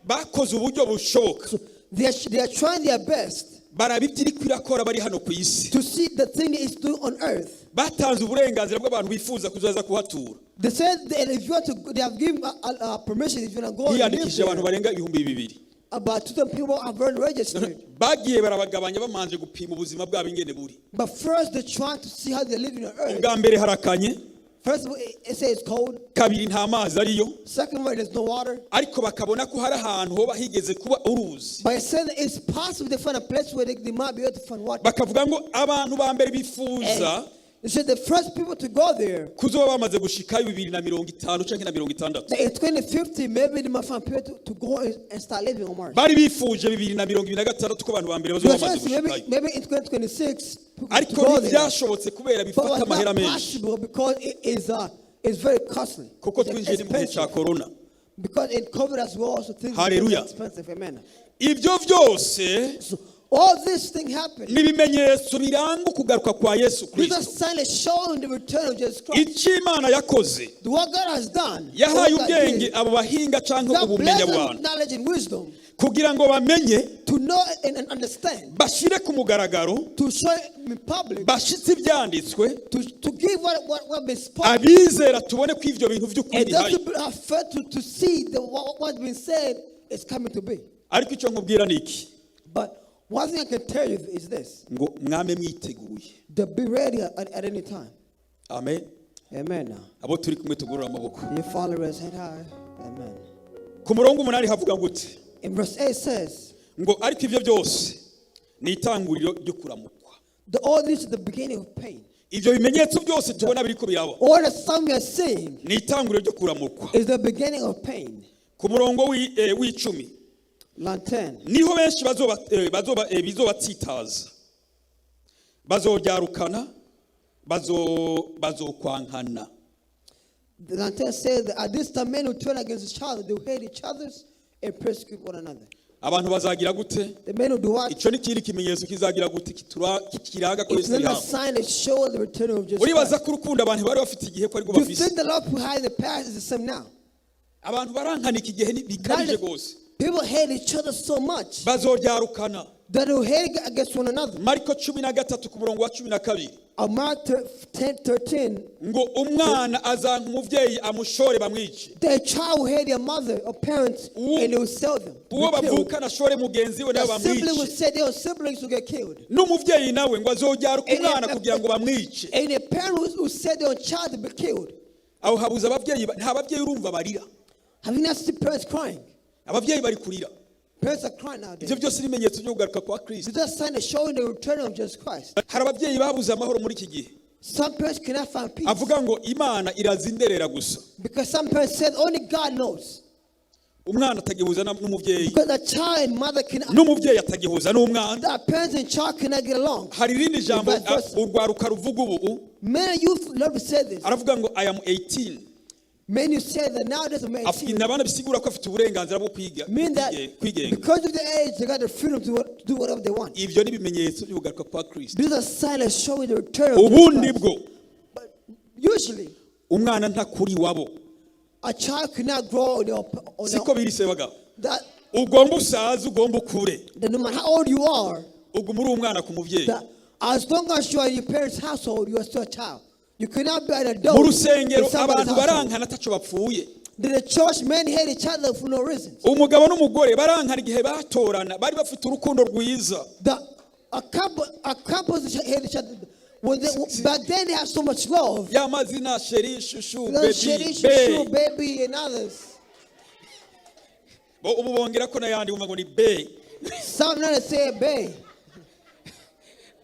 Bakoze uburyo bushoboka, So they are trying their best baraba ibyo iriko irakora bari hano ku isi. to see the thing that it's doing on earth. Batanze uburenganzira bw'abantu bifuza kuzaza kuhatura. They said that if you want to, they have given permission if you want to go and live Hiyandikishije abantu there. barenga 2,000. About 2,000 people have already registered. Bagiye barabagabanya bamanje gupima ubuzima bwabo ingene buri. But first they're trying to see how they're living on earth. Ubwa mbere harakanye, First of all, it says it's cold. kabiri nta mazi ariyo, Second of all, there's no water. ariko bakabona ko hari ahantu hoba higeze kuba uruzi. But it said that it's possible to find a place where they might be able to find water. Bakavuga ngo abantu ba mbere bifuza It said the first people to go there, kuzoba bamaze gushikayo 2050 canke na 60. that in 2050, maybe they might find people to go and start living on Mars. Bari bifuje 2026 ko abantu ba mbere They bazoba were bamaze saying gushikayo, maybe in 2026, people to ariko go there. ntibyashobotse kubera But bifata it's amahera not menshi, possible because it's very costly. kuko It's twinjiye mu gihe cya expensive. corona. Because in COVID as well, so things are Hallelujah. very expensive. Amen. Ibyo byose So All this thing happened. n'ibimenyetso biranga ukugaruka kwa Yesu These are Kristo. signs showing the return of Jesus Christ. icyo Imana yakoze What God has done. yahaye what God ubwenge did. abo bahinga cyangwa God ubumenya blessed them with abantu knowledge and wisdom kugira ngo bamenye to know and understand, bashyire ku mugaragaro to show in public, bashyitse ibyanditswe to give what been spoken. abizera tubone ko ibyo bintu by'ukuri And those bihari. people have faith to see that what's been said is coming to be. ariko icyo nkubwira ni iki But one thing I can tell you is this: ngo mwame mwiteguye. to be ready at any time. Amen. Amen. Now, abo turi kumwe tugorora amaboko. your followers head high. Amen. Ku murongo 8 havuga gute In verse 8 says, ngo ariko ibyo byose ni itanguriro ryo kuramukwa. "The all this is the beginning of pain." Ibyo bimenyetso byose tubona biri ko biraba All the sum we are seeing ni itanguriro ryo kuramukwa. is the beginning of pain. Ku murongo w'icumi Line 10. niho benshi bizobatsitaza bazoryarukana bazokwankana. Line 10 says that at this time men will turn against each other, they will hate each other and persecute one another. Abantu bazagira gute? The men will do what? Icyo ni kiri kimenyetso kizagira gute kiranga ko It's Yesu not a yawe. sign that shows the return of Jesus Uribaza Christ. ko urukundo abantu bari bafite igihe ko ari Do you bafise. think the love behind the past is the same now? Abantu barankana iki gihe bikabije gose. People hate each other so much Bazoryarukana. that they will hate against one another. Mariko 13 ku murongo wa 12 Mark 10:13, ngo umwana azanka umuvyeyi amushore bamwice. the child will hate their mother or parents and they will sell them. Uwo Be killed. bavukana ashore mugenzi we nawe The sibling will bamwice. say their siblings will get killed. N'umuvyeyi nawe ngo azojyaruka umwana kugira ngo bamwice. And the parent will say their child to be killed. Aho habuza abavyeyi nta bavyeyi urumva barira. Have you not seen parents crying? Abavyeyi bari kurira. Parents are crying nowadays. Ivyo byose ibimenyetso byo kugaruka kwa Kristo. It's just a sign of showing the return of Jesus Christ. Hari abavyeyi babuze amahoro muri iki gihe. Some parents cannot find peace Avuga ngo Imana irazinderera gusa. because some parents said only God knows. Umwana atagihuza n'umuvyeyi. Because a child and mother cannot, N'umuvyeyi atagihuza n'umwana. the parents and child cannot get along. Hari irindi jambo Vice versa. urwaruka ruvuga ubu. Many youth love to say this. Aravuga ngo I am 18. Many say that nowadays a man Afite abana bisigura ko afite uburenganzira bwo kwiga mean that kwigenga. because of the age they got the freedom to do whatever they want. Ivyo ni ibimenyetso byo kugaruka kwa Kristo. These are signs showing the return of Ubundi Jesus bwo Christ. But usually umwana ntakuri wabo. a child cannot grow on Siko birisebaga. that Ugomba usaza ugomba ukure. no matter how old you are, Uguma uri umwana ku muvyeyi. that as long as you are in your parents' household, you are still a child. You cannot be an Mu adult. rusengero in somebody's abantu household. barankana ataco bapfuye. In the church, men hate each other for no reason. Umugabo n'umugore barankana igihe batorana bari bafite urukundo rwiza. A couple hate each other. Back then they had so much love. Ya mazina sheri shushu Sherry, baby Shushu, baby, and others. bo ubu bongera ko nayandi umwe ngo ni be. Some not say bae.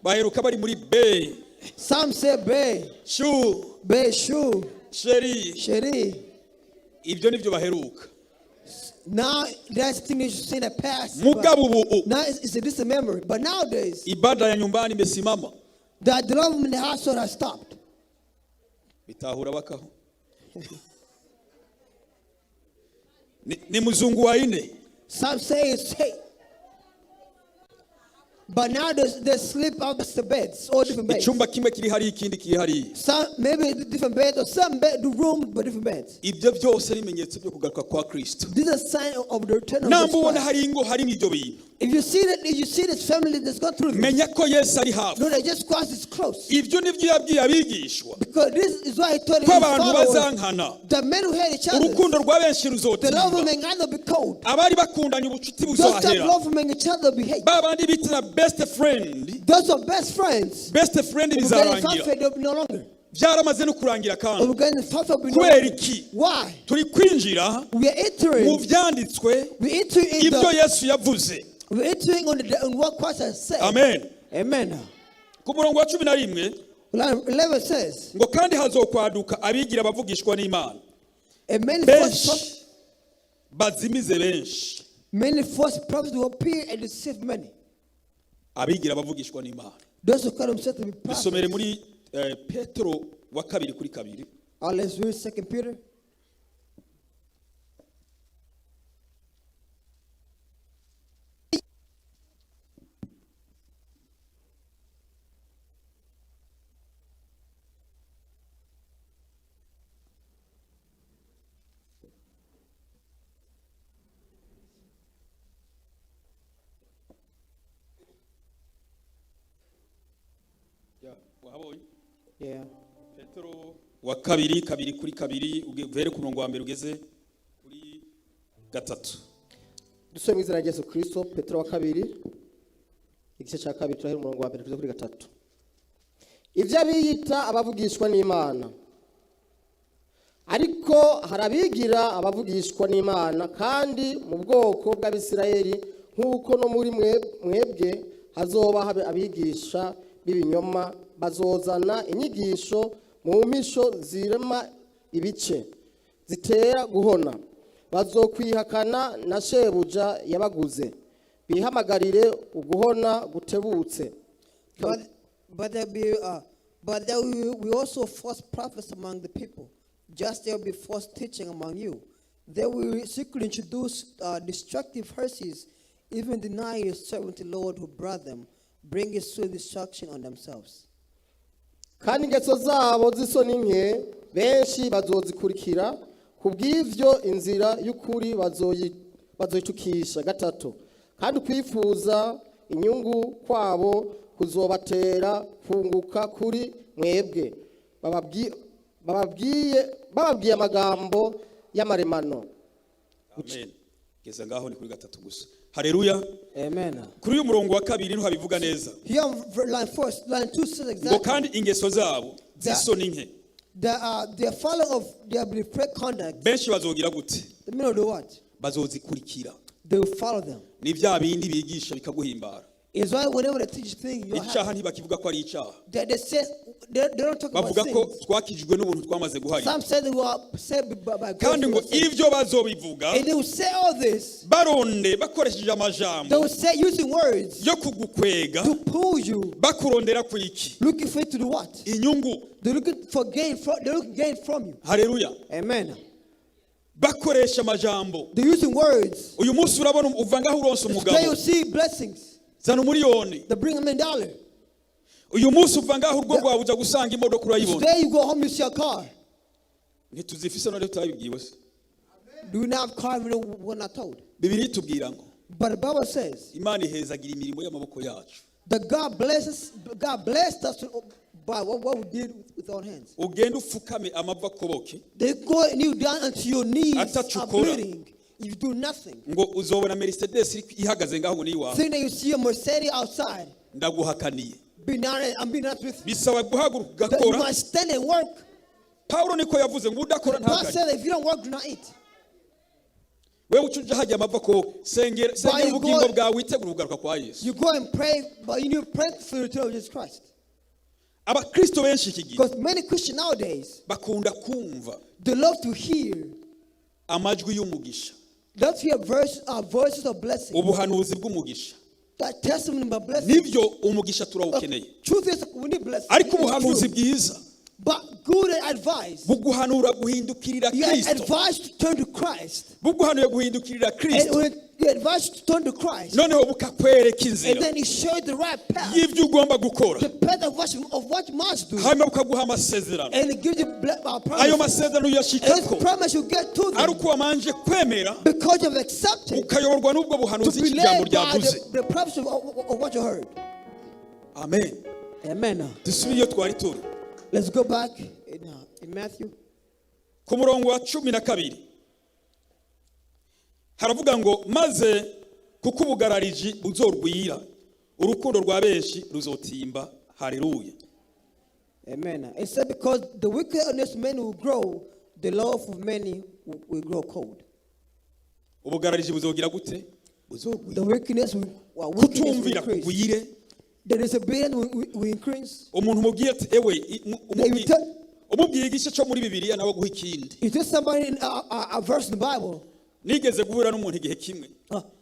Baheruka bari muri be. Some say bae. Shu Bae, shoe, sheri. Sherry. Ibyo nivyo baheruka. Now that's the thing you should say in the past. Mugabo ubu Now it's a distant memory. But nowadays, ibada ya nyumbani imesimama. that the love in the household has stopped. Bitahura bakaho. Ni muzungu wa ine. Some say it's hate. But now they sleep opposite beds, all different beds. Icyumba kimwe kiri hari ikindi kiri hari. Some maybe different beds, or some bed, the room, but different beds. Ibyo byose ni ibimenyetso byo kugaruka kwa Kristo. This is a sign of the return of Namba Jesus ubona Christ. hari ingo hari ibyo bintu. If you see this family that's gone through this, Menya ko Yesu ari hafi. no, they just cross is close. Ibyo nibyo yabwiye abigishwa. Because this is why he told his Ko abantu followers, bazankana. the men who hate each other, Urukundo rwa benshi the love of ruzotimba. men either be cold. Abari bakundanye ubucuti Those that buzahera. love of men each other be hate. Babandi bitira best friend. Those are best friends. Best friend We're getting bizarangira. fat, they'll be no longer. Byaramaze no kurangira kandi. We're getting fat, be no Kubera longer. iki? Why? Turi kwinjira We are mu entering. vyanditswe We enter in ibyo the. Yesu yavuze. We're entering on what Christ has said. Amen. Amen. Ku murongo wa 11 Line 11 says, ngo kandi hazokwaduka abigira bavugishwa n'Imana. and Benshi bazimize benshi. many false prophets will appear and deceive many. Abigira bavugishwa n'Imana. Those who call themselves to be Dusomere prophets. muri Petero wa 2:2. Let's read 2 Peter. wahabonye Yeah. Petero wa kabiri kuri kabiri uvere ku murongo wa mbere ugeze kuri gatatu. Dusome izina rya Yesu Kristo, Petero wa kabiri igice cya kabiri turahera umurongo wa mbere kugeza kuri gatatu. Ibyo abiyita abavugishwa n'Imana, ariko harabigira abavugishwa n'Imana kandi mu bwoko bw'Abisirayeli, nk'uko no muri mwebwe hazoba abigisha b'ibinyoma bazozana inyigisho mu misho zirema ibice zitera guhona, bazokwihakana na shebuja yabaguze, bihamagarire uguhona gutebutse. But there will also false prophets among the people, just there will be false teaching among you. They will secretly introduce destructive heresies, even denying the servant of the Lord who brought them, bringing swift destruction on themselves. Kandi ingeso zabo z'isoni nke benshi bazozikurikira, kubw'ivyo inzira y'ukuri bazoyitukisha. Gatatu, kandi kwifuza inyungu kwabo kuzobatera kunguka kuri mwebwe, bababwiye amagambo y'amaremano. Amen. Geza ngaho ni kuri gatatu gusa. Haleluya. Amen. Kuri uyu murongo wa kabiri niho habivuga neza. Here on line 2 says Ngo exactly. kandi ingeso zabo z'isoni nke They are following of their belief conduct. benshi bazogira gute? The men of the what? Bazozikurikira. They will follow them. Ni bya bindi bigisha bikaguhimbara. It's why whenever they teach things, you Icyaha ntibakivuga ko ari icyaha. they say they don't talk about Bavuga ko sins. twakijijwe n'ubuntu twamaze guharira. Some say they were saved by Kandi ngo grace. ivyo bazobivuga And they will say all this. baronde bakoresheje They amajambo will say using words yo kugukwega to pull you, bakurondera kwiki looking for it to do what? inyungu. They're looking for gain. They're looking gain from you. Haleluya. Amen. Bakoresha amajambo. They're using words. Uyu munsi urabona uvangaho uronse Today umugabo you see blessings. zana umuriyoni. They bring them in dollar. Uyu munsi uvangaho urwo rwawe uza gusanga imodoka urayibona. Today you go home, you see a car. Ntituzifise none tutabibwiwe se. Do you not have car? We're not told. Bibiri tubwira ngo But the Bible says Imana ihezagira imirimo y'amaboko yacu. that God blessed us by what we did with our hands. Ugenda ufukame amava koboke They go kneel down until your knees are Atachukura. bleeding. You do nothing. ngo uzobona Mercedes ihagaze ngaho ngo niwa. Think that you see a Mercedes outside. Ndaguhakaniye. I'm being honest with you. Bisaba guhaguruka That you gakora. must stand and work. Paulo niko yavuze ngo udakora God ntakarye. said if you don't work, do not eat. Wewe ucuja hajya amava koboke. Sengera you ubugingo go- bwawe witegura kugaruka kwa Yesu. You go and pray, but you need to pray for the return of Jesus Christ. Abakristo benshi iki gihe Because many Christians nowadays, bakunda kumva they love to hear, amajwi y'umugisha. love to hear voices of blessing. Ubuhanuzi bw'umugisha. That testimony about blessing. Nibyo umugisha turawukeneye. Truth is, we need blessing. Ariko It's ubuhanuzi true. bwiza But good advice. buguhanura guhindukirira You are Kristo. advised to turn to Christ. Buguhanuye guhindukirira And Kristo. when you are advised to turn to Christ, Noneho bukakwereka and inzira then He shows you the right path, y'ibyo ugomba gukora. the path of what you must do, Hanyuma bukaguha amasezerano. and He gives you Ayo promise. masezerano And uyashikako His promise you get to ari them uko wamanje kwemera because you've accepted ukayoborwa n'ubwo to buhanuzi be ijambo led by ryavuze. the promise of what you heard. Amen. Amen. Dusubire iyo twari turi. Let's go back in Matthew. Ku murongo wa 12 haravuga ngo maze kuko ubugarariji buzorwira urukundo rwa benshi ruzotimba. Haleluya. Amen. It said because the wickedness of many will grow, the love of many will grow cold. Ubugarariji buzogira gute? Buzorwira. The wickedness will Kutumvira increase. kugwire. The disobedience will increase. Umuntu mubwiye ati ewe umubwiye igice cyo muri Bibiliya nawe guha ikindi. Is this somebody in a verse in the Bible? Nigeze guhura n'umuntu igihe kimwe.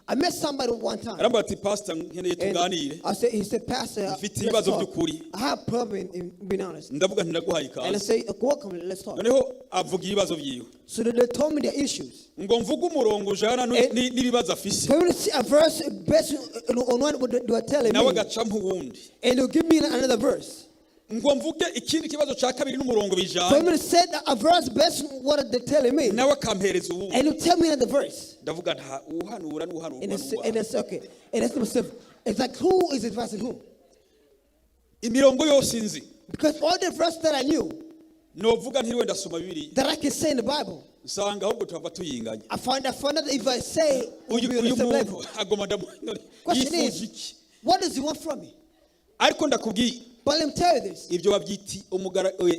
I met somebody one time. Arambara ati pastor nkeneye tuganire. He said, Pastor, Mfite let's ibibazo talk. by'ukuri. I have a problem in being honest. Ndavuga nti ndaguhaye And I ikaze. say, welcome, let's talk. Noneho avuga ibibazo byiwe. So they told me their issues. Ngo mvuge umurongo ujana n'ibibazo afise. So when see a verse based on what they were telling Nawe me, agaca nk'uwundi. and they'll give me another verse. Ngo mvuge ikindi kibazo cya kabiri n'umurongo So bijana. when they said a verse based on what they're telling me, Nawe akampereza uwundi. and you tell me another verse. Ndavuga nta uhanura n'uhanurwa And n'uhanura. it's okay. And it's myself. It's like who is advising who? imirongo yose inzi Because all the verses that I knew, novuga ntiriwe ndasoma Bibiliya that I can say in the Bible, nsanga ahubwo tuhava tuyinganya. I found out that if I say, we'll be on the uyu same level. muntu agoma Question yifuza is, iki? what does he want from me? Ariko ndakubwiye But let me tell you this. ibyo babyiti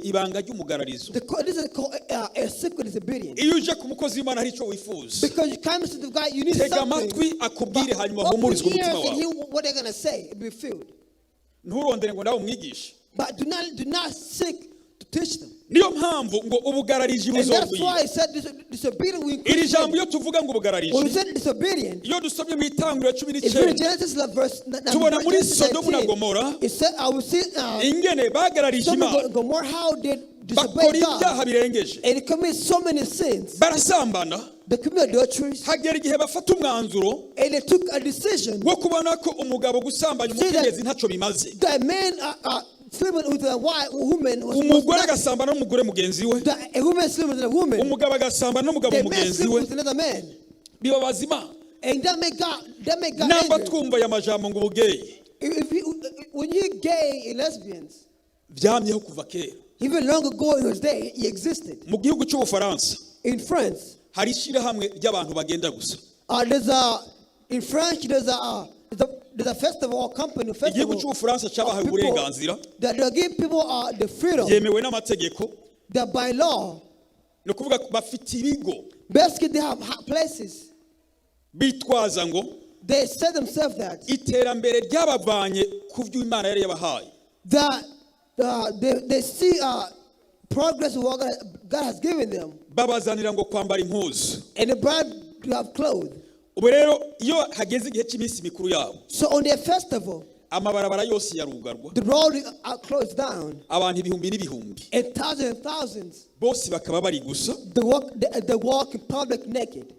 ibanga ry'umugararizo. This is called a secret disobedience. Iyo uje ku mukozi w'Imana hari icyo wifuza, Because you come to the God, you need tega something. amatwi akubwire hanyuma Open uhumurizwe ears umutima and wawe. hear what they're going to say and be filled. Nturondere ngo nawe umwigishe. But do not seek to teach them. Niyo mpamvu ngo ubugarariji And that's why I buzogwira. said disobedience will Iri increase. jambo iyo tuvuga ngo When we ubugarariji, said disobedience, iyo dusomye mu Itanguriro if you read 19 Genesis verse tubona muri Genesis Sodomu na 19, Gomora it said, I will see ingene bagararije Sodom Imana, and Gomorrah, how they bakora disobeyed God ibyaha birengeje, and commit so many sins. barasambana, They commit adulteries hagera igihe bafata umwanzuro and they took a decision wo kubona ko umugabo gusambanya umukenyezi ntacyo bimaze. that men are sleeping with a woman was Umugore not, agasambana n'umugore mugenzi we, that a woman sleeping with a woman, umugabo agasambana n'umugabo the man mugenzi sleep we, with another man, bibabaza Imana. and that make God Namba angry. twumva aya majambo ngo ubugeyi When you're gay and lesbians, byamyeho kuva kera. even long ago in his day, he existed. Mu gihugu cy'Ubufaransa In France, hari ishyirahamwe ry'abantu bagenda gusa. in French, there's a festival or company Igihugu festival cy'Ubufaransa cyabahaye people uburenganzira, that they give people the freedom byemewe n'amategeko, that by law, ni ukuvuga ko bafite ibigo basically they have places. bitwaza ngo They say themselves that iterambere ryabavanye ku byo Imana yari yabahaye. they see progress of what God has given them, Babazanira ngo kwambara impuzu. and the bride to have clothes. Ubu rero iyo hageze igihe cy'iminsi mikuru yabo, So on their festival, amabarabara yose yarugarwa, the road are closed down, abantu ibihumbi n'ibihumbi and thousands bose bakaba bari gusa. they walk in public naked.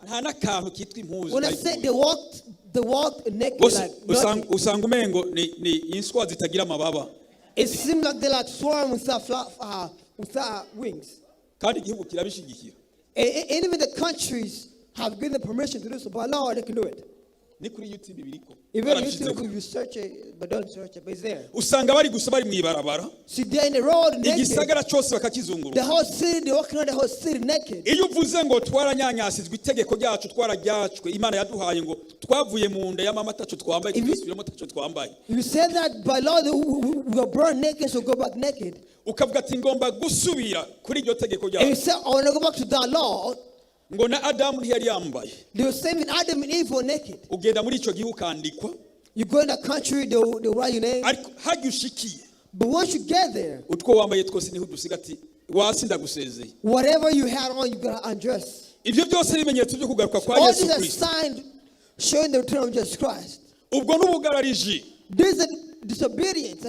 Nta n'akantu kitwa impuzu. When I say they walk naked Bose like nothing. usanga umengo ni inswa zitagira amababa, It seems like they like swarm without wings. kandi igihugu kirabishigikira. And even the countries have given permission to do so, but no, they can do it. Ni kuri YouTube biriko. Even YouTube, if you search it, but don't search it, but it's there. Usanga bari gusa bari mu ibarabara, See, they're in the road naked. igisagara cyose The bakakizunguruka. whole city, they're walking around the whole city naked. Iyo uvuze ngo twaranyanyasizwe itegeko ryacu twarajyacwe, Imana yaduhaye ngo twavuye mu nda ya mama tacu twambaye, twisubiremo tacu twambaye. If you say that by law, we were born naked, so go back naked. Ukavuga ati ngomba gusubira kuri iryo tegeko And you ryacu. say, I want to go back to that law. Ngo na Adamu ntiyari yambaye. They were saying Adam and Eve were naked. Ugenda muri ico gihugu ukandikwa, You go in that country, they'll write your name. ariko hajya ushikiye But once you get there, utwo wambaye twose niho dusiga ati wasi ndagusezeye. whatever you had on, you got to undress. Ibyo byose bimenyetso byo kugaruka kwa All Yesu these are Kristo. signs showing the return of Jesus Christ. Ubwo n'ubugarariji. This is disobedience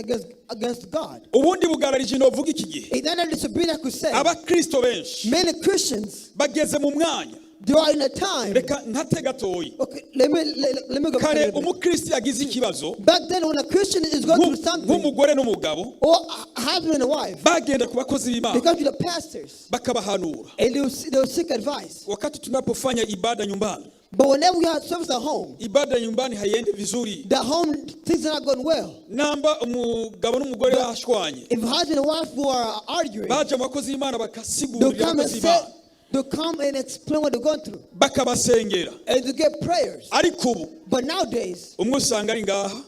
against God. Ubundi bugarariji novuga iki gihe. In that disobedience, I could say, Abakristo benshi many Christians, bageze mu mwanya. they are in a time. Reka ntate gatoyi. Okay, let me go back a Kare little bit. umukristo yagize ikibazo, Back then, when a Christian is going through something, nk'umugore n'umugabo, or a husband and a wife, bagenda ku bakozi they b'Imana come to the pastors bakabahanura. and they'll seek advice. Wakati tunapofanya ibada nyumbani, But whenever we have service at home, ibada nyumbani haiendi vizuri. the home things are not going well. Namba umugabo n'umugore bashwanye, If husband and wife who are arguing, baje mu bakozi b'Imana they'll bakasigurira come and abakozi say, b'Imana, they'll come and explain what they're going through, bakabasengera. and to get prayers. Ariko ubu But nowadays, umwe usanga ari ngaha,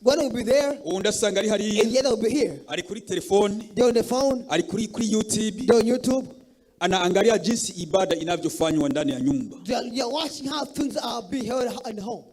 one will be there, uwundi asanga ari hariya, and the other will be here. ari kuri telefone, They're on the phone, ari kuri YouTube, they're on YouTube. anaangalia jinsi ibada inavyofanywa ndani ya nyumba. They're watching how things are being held in the home.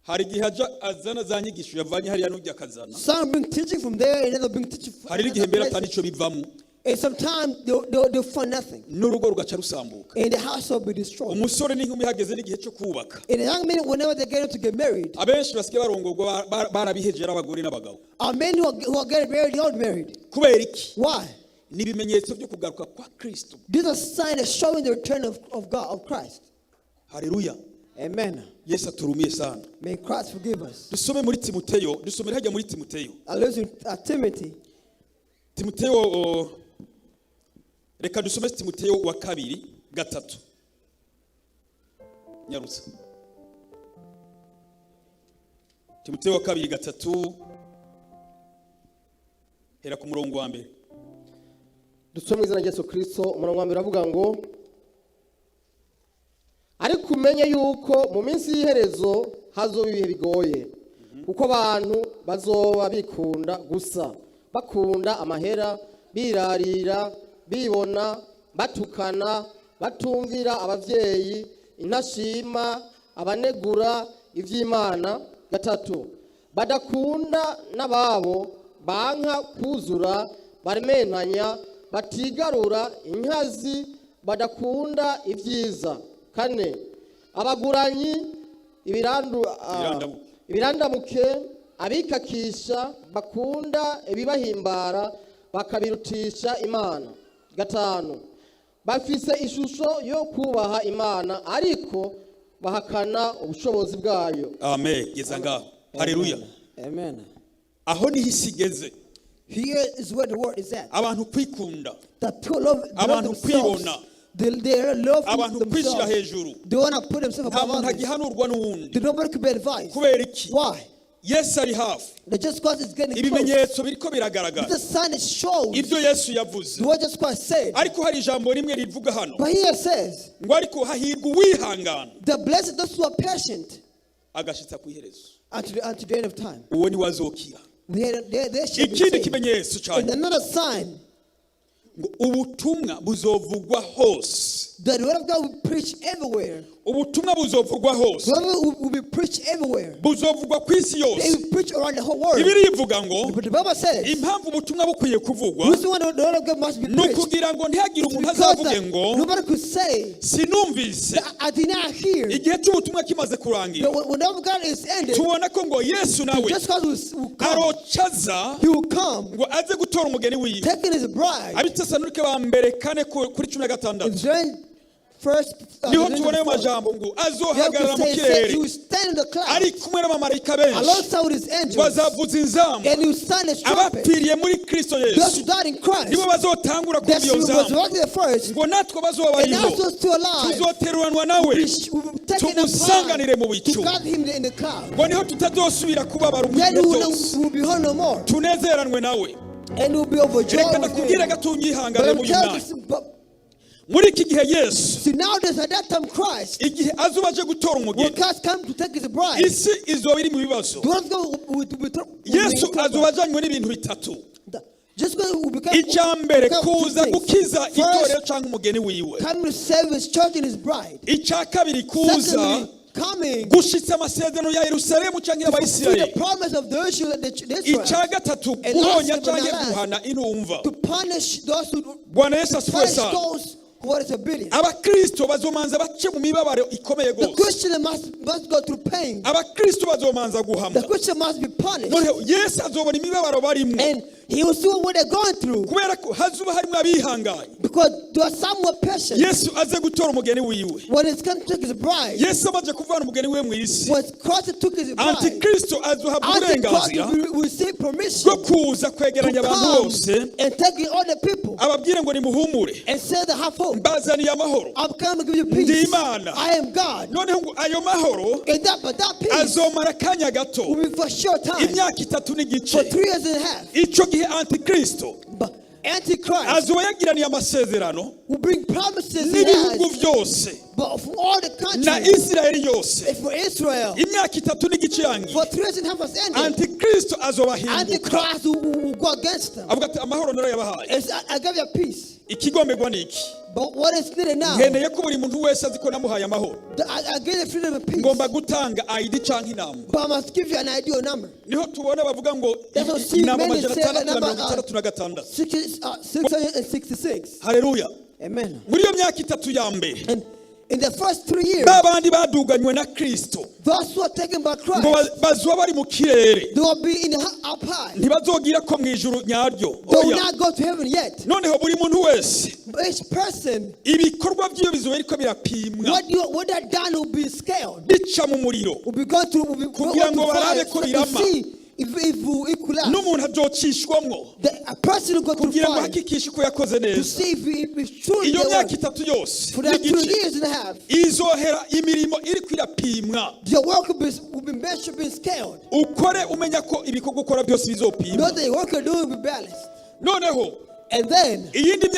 Hari igihe azana za nyigisho yavanye hariya n'ujya akazana, Some bring teaching from there, and other bring teaching from hari n'igihe other mbere atari places. ico bivamo, And sometimes they'll find nothing, n'urugo rugaca rusambuka. and the house will be destroyed. Umusore n'inkumi hageze n'igihe cyo kubaka, And the young men, whenever they get to get married, abenshi basigaye barongorwa barabihejera abagore n'abagabo. are men who are getting married, they're not married. Kubera iki? Why? Ni ibimenyetso byo kugaruka kwa Kristo. These are signs showing the return of God, of Christ. Haleluya. Amen. Yesu aturumiye sana. May Christ forgive us. Dusome muri Timoteyo, dusomera hajya muri Timoteyo. I listen to Timothy. Timoteyo, reka dusome Timoteyo wa 2:3. Nyarutsa. Timoteyo 2:3 hera ku murongo wa mbere. dusome mu izina rya Yesu Kristo. Umurongo wa mbere avuga ngo ariko umenye yuko mu minsi y'iherezo hazoba ibihe bigoye kuko abantu bazoba bikunda gusa, bakunda amahera, birarira, bibona, batukana, batumvira abavyeyi, intashima, abanegura ivy'Imana. 3, badakunda n'ababo, banka kuzura, barementanya, batigarura inkazi, badakunda ivyiza. 4, abaguranyi, ibirandamuke, abikakisha, bakunda ibibahimbara, bakabirutisha Imana. 5, bafise ishusho yo kubaha Imana ariko bahakana ubushobozi bwayo. Amen. Geza ngaho. Haleluya. Amen. Aho niho isigeze. Here is where the word is at. Abantu kwikunda, The people love abantu themselves. kwibona, They love abantu kwishira themselves. hejuru. They want to put themselves Nta above muntu others. agihanurwa n'uwundi. Nobody could be advised. Kubera iki? Why? Yesu ari hafi. The just cause is getting close. Ibimenyetso biriko biragaragara. The sign is shows. Ibyo Yesu yavuze. The word just Christ said. Ariko hari ijambo rimwe rivuga hano. But here it says, Ngo ariko hahirwa uwihangana the blessed those who are patient agashitsa ku iherezo. unto the end of time. Uwo ni wazokira. They shall be Ikindi saved. kimenyetso And cyane. another sign Ngo ubutumwa buzovugwa hose. that the word of God will preach everywhere. Ubutumwa buzovugwa hose. The word will be preached everywhere. Buzovugwa ku isi They yose. will preach around the whole world. Bibiri ivuga ngo But the Bible says, impamvu ubutumwa bukwiye kuvugwa who's the one the word of God must be ni preached? ukugira ngo ntihagire umuntu Because azavuge ngo nobody could say, sinumvise I did not hear. igihe cy'ubutumwa kimaze kurangira. When the word of God is ended, Tubona ko ngo Yesu nawe just because will come, arocaza he will come, ngo aze gutora umugeni wiwe. taking his bride. Abitesalonike ba mbere 4:16 It's very first. niho tubona ayo majambo ngo azohagarara mu He kirere will stand in the cloud ari kumwe n'abamarayika benshi alongside with his angels, bazavuza inzamu. and he will stand his trumpet. Abapfiriye muri Kristo Those Yesu who died in Christ, nibo bazotangura that kumva iyo was nzamu resurrected first, ngo natwe bazoba and bariho also still alive. tuzoteruranwa nawe We will take him tumusanganire mu apart to bicu gather him in the cloud. ngo niho tutazosubira kubabara Then umutwe we byose will be whole no more, tunezeranwe nawe. and we will be overjoyed Reka with nakubwire him. gato But unyihangane I'm mu uyu telling mwanya. you, but Muri iki gihe Yesu see nowadays at that time Christ igihe azuba aje gutora when umugeni Christ come to take his bride, isi izoba iri mu bibazo. the word of God will Yesu azuba ajanywe n'ibintu bitatu. just going to become Icya mbere become two kuza things. gukiza itorero First, cyangwa umugeni wiwe. coming to save his church and his bride. Icya kabiri kuza Secondly, coming gushitsa amasezerano ya Yerusalemu cyangwa to fulfill the y'Abayisirayeli. promise of the Israel, Icya gatatu And guhonya last but not cyangwa last, guhana intumva. to punish those who Bwana Yesu asifiwe punish sana. those who are disobedient. Abakristo bazomanza bace mu mibabaro ikomeye The gose. Christian must go through pain. Abakristo bazomanza The guhamwa. Christian must be punished. Noneho Yesu azobona imibabaro barimo. And he will see what they're going through. Kubera ko hazuba harimo abihanganye. Because there are some who are patient. Yesu aze gutora umugeni wiwe. When it's come to take his bride, Yesu amaze kuvana umugeni we mu isi. when Christ took his bride, Antikristo azohabwa Antichrist uburenganzira will receive permission bwo kuza kwegeranya to abantu come bose and take all the people ababwire ngo nimuhumure and say they have hope. mbazaniye amahoro. I'm coming to give you Ndi peace. Imana. I am God. Noneho ngo ayo mahoro But that peace azomara akanya gato will be for a short time, imyaka 3 n'igice. for 3 years and a half. Icyo gihe Antikristo But Antichrist azoba yagiraniye amasezerano will bring promises in n'ibihugu us, byose but for all the na countries, Isirayeli yose. for Israel, Imyaka 3 n'igice yangiye. for 3 years and a half was ended. Antikristo azobahinduka. Antichrist will go against them. avuga ati amahoro narayabahaye. I gave you peace. Ikigomberwa ni iki? But what is needed now? Nkeneye ko buri muntu wese azi ko namuhaye amahoro. I gave you freedom and peace. Ngomba gutanga ID cyangwa inamba. But I must give you an ideal number. Niho tubona bavuga ngo That's what see inamba many amajana say atandatu na number, mirongo itandatu na gatandatu. 666. Haleluya. Amen. Muri iyo myaka 3 ya mbere And in the first 3 years, babandi baduganywe na Kristo those who are taken by ngo Christ, bazoba bari mu kirere they will be in the up high. ntibazogira ko mu ijuru nyaryo. They will Oya. not go to heaven yet. Noneho buri muntu wese But each person, ibikorwa by'iyo bizoba ariko birapimwa what they're done will be scaled. bica mu muriro Will be going through, will be kugira going ngo through fire barabe ko so to birama. see If collapse, n'umuntu azocishwamwo a person who got to kugira ngo find hakikishe ko yakoze to neza. see if it's truly Iyo the myaka work. itatu yose For that 2 n'igice years and a half, izohera imirimo iri kwirapimwa, your work will be measured, be scaled. ukore umenya ko ibikorwa ukora byose bizopimwa. Not the work you're doing will be balanced. Noneho And then, iyindi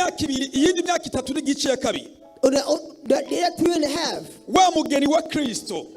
myaka itatu n'igice ya kabiri, on the other 3 and a half, wa mugeni wa Kristo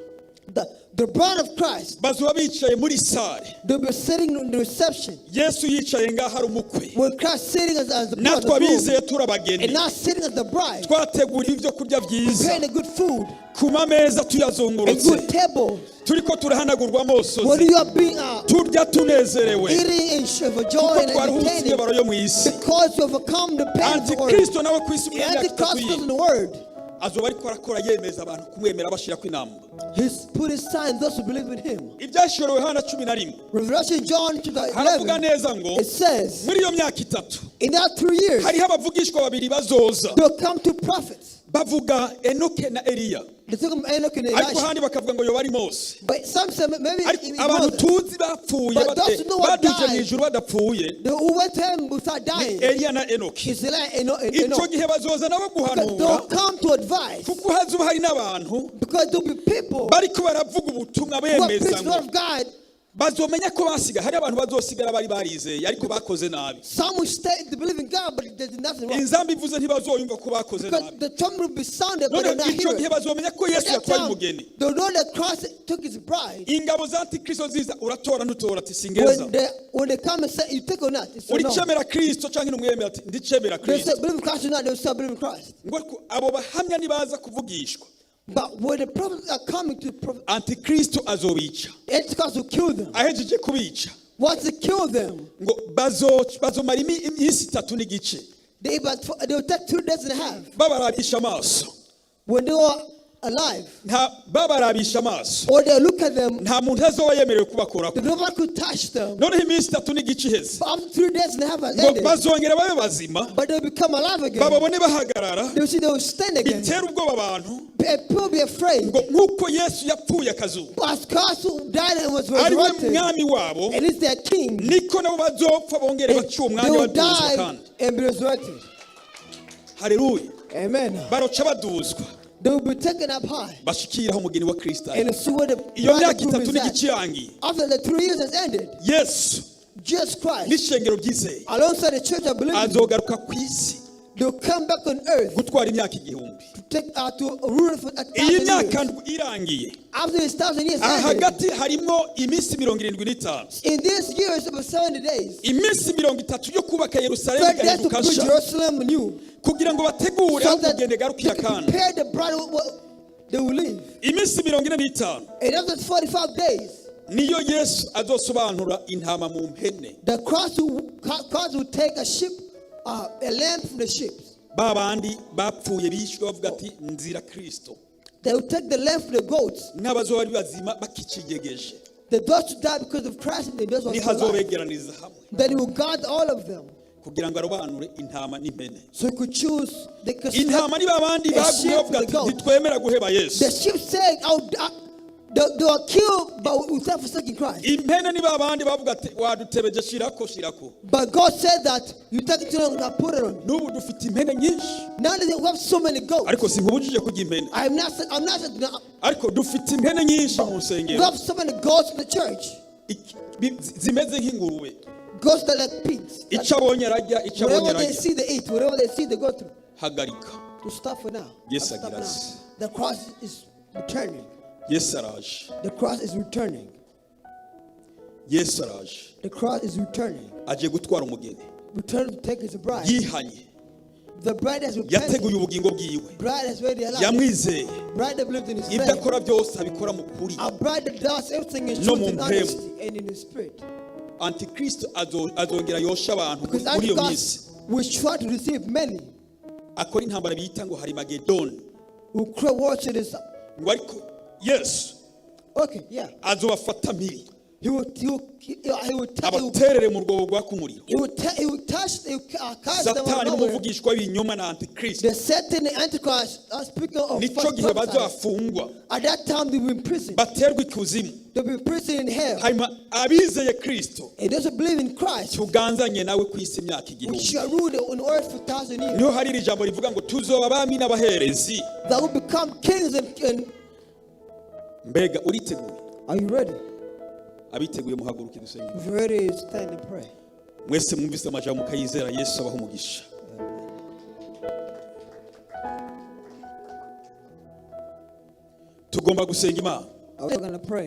the bride of Christ, bazoba bicaye muri sare, they'll be sitting in the reception. Yesu yicaye ngaho ari umukwe, When Christ sitting as the bride, natwe abizeye turi and abageni, not sitting as the bride, twateguriye ibyo kurya byiza preparing the good food, ku mameza a tuyazungurutse, good table. turiko turahanagurwa When amosozi, you are being turya tunezerewe eating and for joy kuko and twaruhutse entertaining, imibabaro yo mu isi. because you overcome the pain of the world. Antikristo nawe ku isi The muri myaka itatu Antichrist is in iyi the word. azoba ariko arakora yemeza abantu kumwemera bashirako inama. He's put his sign those who believe in him. Ibyashorewe Yohana 11 Revelation John chapter haravuga 11, neza ngo it says, muri iyo myaka itatu in that 3 years, hariho abavugishwa babiri bazoza, they'll come to prophets. bavuga Enoke na Eliya, They took him Enoch and ariko Elisha. handi bakavuga ngo yoba ari Mose. But some say maybe Ariko it abantu was tuzi bapfuye But those who know what baduje mu died, ijuru badapfuye the who went to him without dying. Eliya na Enoke. Is Eli and Icyo Enoch. gihe bazoza nabo They'll guhanura, come to advise, kuko hazuba hari n'abantu because there'll be people bariko baravuga ubutumwa who are bemeza preaching the ngo word of God. bazomenya ko basiga, hari abantu bazosigara bari barizeye ariko bakoze nabi. Some will stay to believe in God, but there's nothing wrong. Inzambi ivuze ntibazoyumva ko bakoze Because nabi. the trumpet will be sounded, but None they'll not icyo hear gihe it. bazomenya ko Yesu That yatwaye time, umugeni. they'll know that Christ took his bride. Ingabo za Antikristo ziza uratora nutora ati singeza. When they come and say, you take or not, it's a no. Uricemera Kristo canke numwemera ati ndicemera They'll say, Kristo. believe in Christ or not, they'll say, believe in Christ. Ngo abo bahamya nibaza kuvugishwa, But when the prophets are coming to the prophet, Antikristo azobica. Antichrist will kill them. Ahejeje kubica Once they kill them, ngo bazomara iminsi itatu n'igice they'll take 2 days and a half. babarabisha amaso, When they were alive, babarabisha amaso, or they look at them, nta muntu azoba yemerewe kubakorako. nobody could touch them. Noneho iminsi itatu n'igice iheze But after 3 days and a half has ngo ended, bazongera babe bazima, but they'll become alive again. bababone bahagarara, They'll see they will stand again. bitera ubwoba abantu People will be afraid. ngo nk'uko Yesu yapfuye akazuka As Christ who died and was ari we resurrected, mwami wabo, and is their king, niko nabo bazopfa bongere baciye they umwanya will baduzwa die kandi. and be resurrected. Haleluya. Amen. Baroca baduzwa They will be taken up high bashikiraho umugeni wa Kristo. and see where the Iyo myaka bridegroom itatu is at. n'igice irangiye, After the 3 years has ended, Yesu Jesus Christ, n'ishengero byizeye alongside the church of believers, azogaruka ku isi they'll come back on earth gutwara imyaka igihumbi. to take to rule for 1,000 Iyi myaka years. ndwi irangiye, After this 1,000 years aha ended, hagati harimo iminsi 75, in this year it's about 70 days. iminsi 30 yo kubaka Yerusalemu 30 days to igahinduka put nshya, Jerusalem new, kugira ngo bategure so aho that kugenda they garukira can kandi. prepare the bride they will leave. Iminsi 45 And after 45 days, niyo Yesu azosobanura intama mu mpene. the Christ will take a sheep, a lamb from the sheep. Ba bandi bapfuye bishwe bavuga ati nzira Kristo, They will take the lamb from the goats. n'abazoba ari bazima bakikigegeje, The those who died because of Christ and the those who are still alive. nihazobegeraniza hamwe Then he will guard all of them. kugira ngo arobanure intama n'impene. So he could choose. They could Intama ni babandi a sheep bagumye bavuga from ati the goat. ntitwemera guheba Yesu. The sheep said, they were killed, but without forsaking Christ. Impene ni babandi bavuga ati wadutebeje shirako. But God said that you take it too long, I put it on. N'ubu dufite impene nyinshi, Now that we have so many goats, ariko sinkubujije kujya impene, I'm not ariko dufite impene nyinshi mu we nsengero have so many goats in the church. zimeze nk'ingurube. Goats that are like pigs. Icyo abonye arajya, icyo abonye Whatever they arajya. see, they eat. Whatever they see, they go through. Hagarika. To stop for now. Yes, I'll stop agira now. ati. The cross is returning. Yesu araje. The cross is returning. Yesu araje. The cross is returning. Aje gutwara umugeni. Return to take his bride. Yihanye. The bride has repented. Yateguye ubugingo bwiwe. Bride has ready alive. Yamwizeye. Bride that believed in his Ibyo faith. akora byose abikora mu kuri. A bride that does everything in No truth and mu honesty and in the spirit. Antikristo azongera yosha abantu Because muri iyo minsi. Antichrist will try to deceive many Akora intambara bita ngo Harimagedoni. who cry watch this. Ngo ariko Yesu Okay, yeah. azobafata mpiri. He will abaterere mu rwobo rwaka umuriro. touch, he will cast them Satani out nowhere. n'umuvugishwa w'ibinyoma na antikristo. The Satan and Antichrist are speaking of Nico false gihe prophets. bazafungwa, At that time they will be in prison. baterwa ikuzimu. They'll be in prison in hell. Hanyuma abizeye Kristo He doesn't believe in Christ. tuganzanye nawe ku isi imyaka We igihumbi. shall rule on earth for 1,000 years. Niho hari iri jambo rivuga ngo tuzoba abami n'abaherezi. That will become kings and Mbega uriteguye? are you ready? Abiteguye muhaguruke dusenge. If you're ready, stand and pray. Mwese mwumvise amajambo mukayizera Yesu abaho umugisha. Tugomba gusenga Imana. We're going to pray.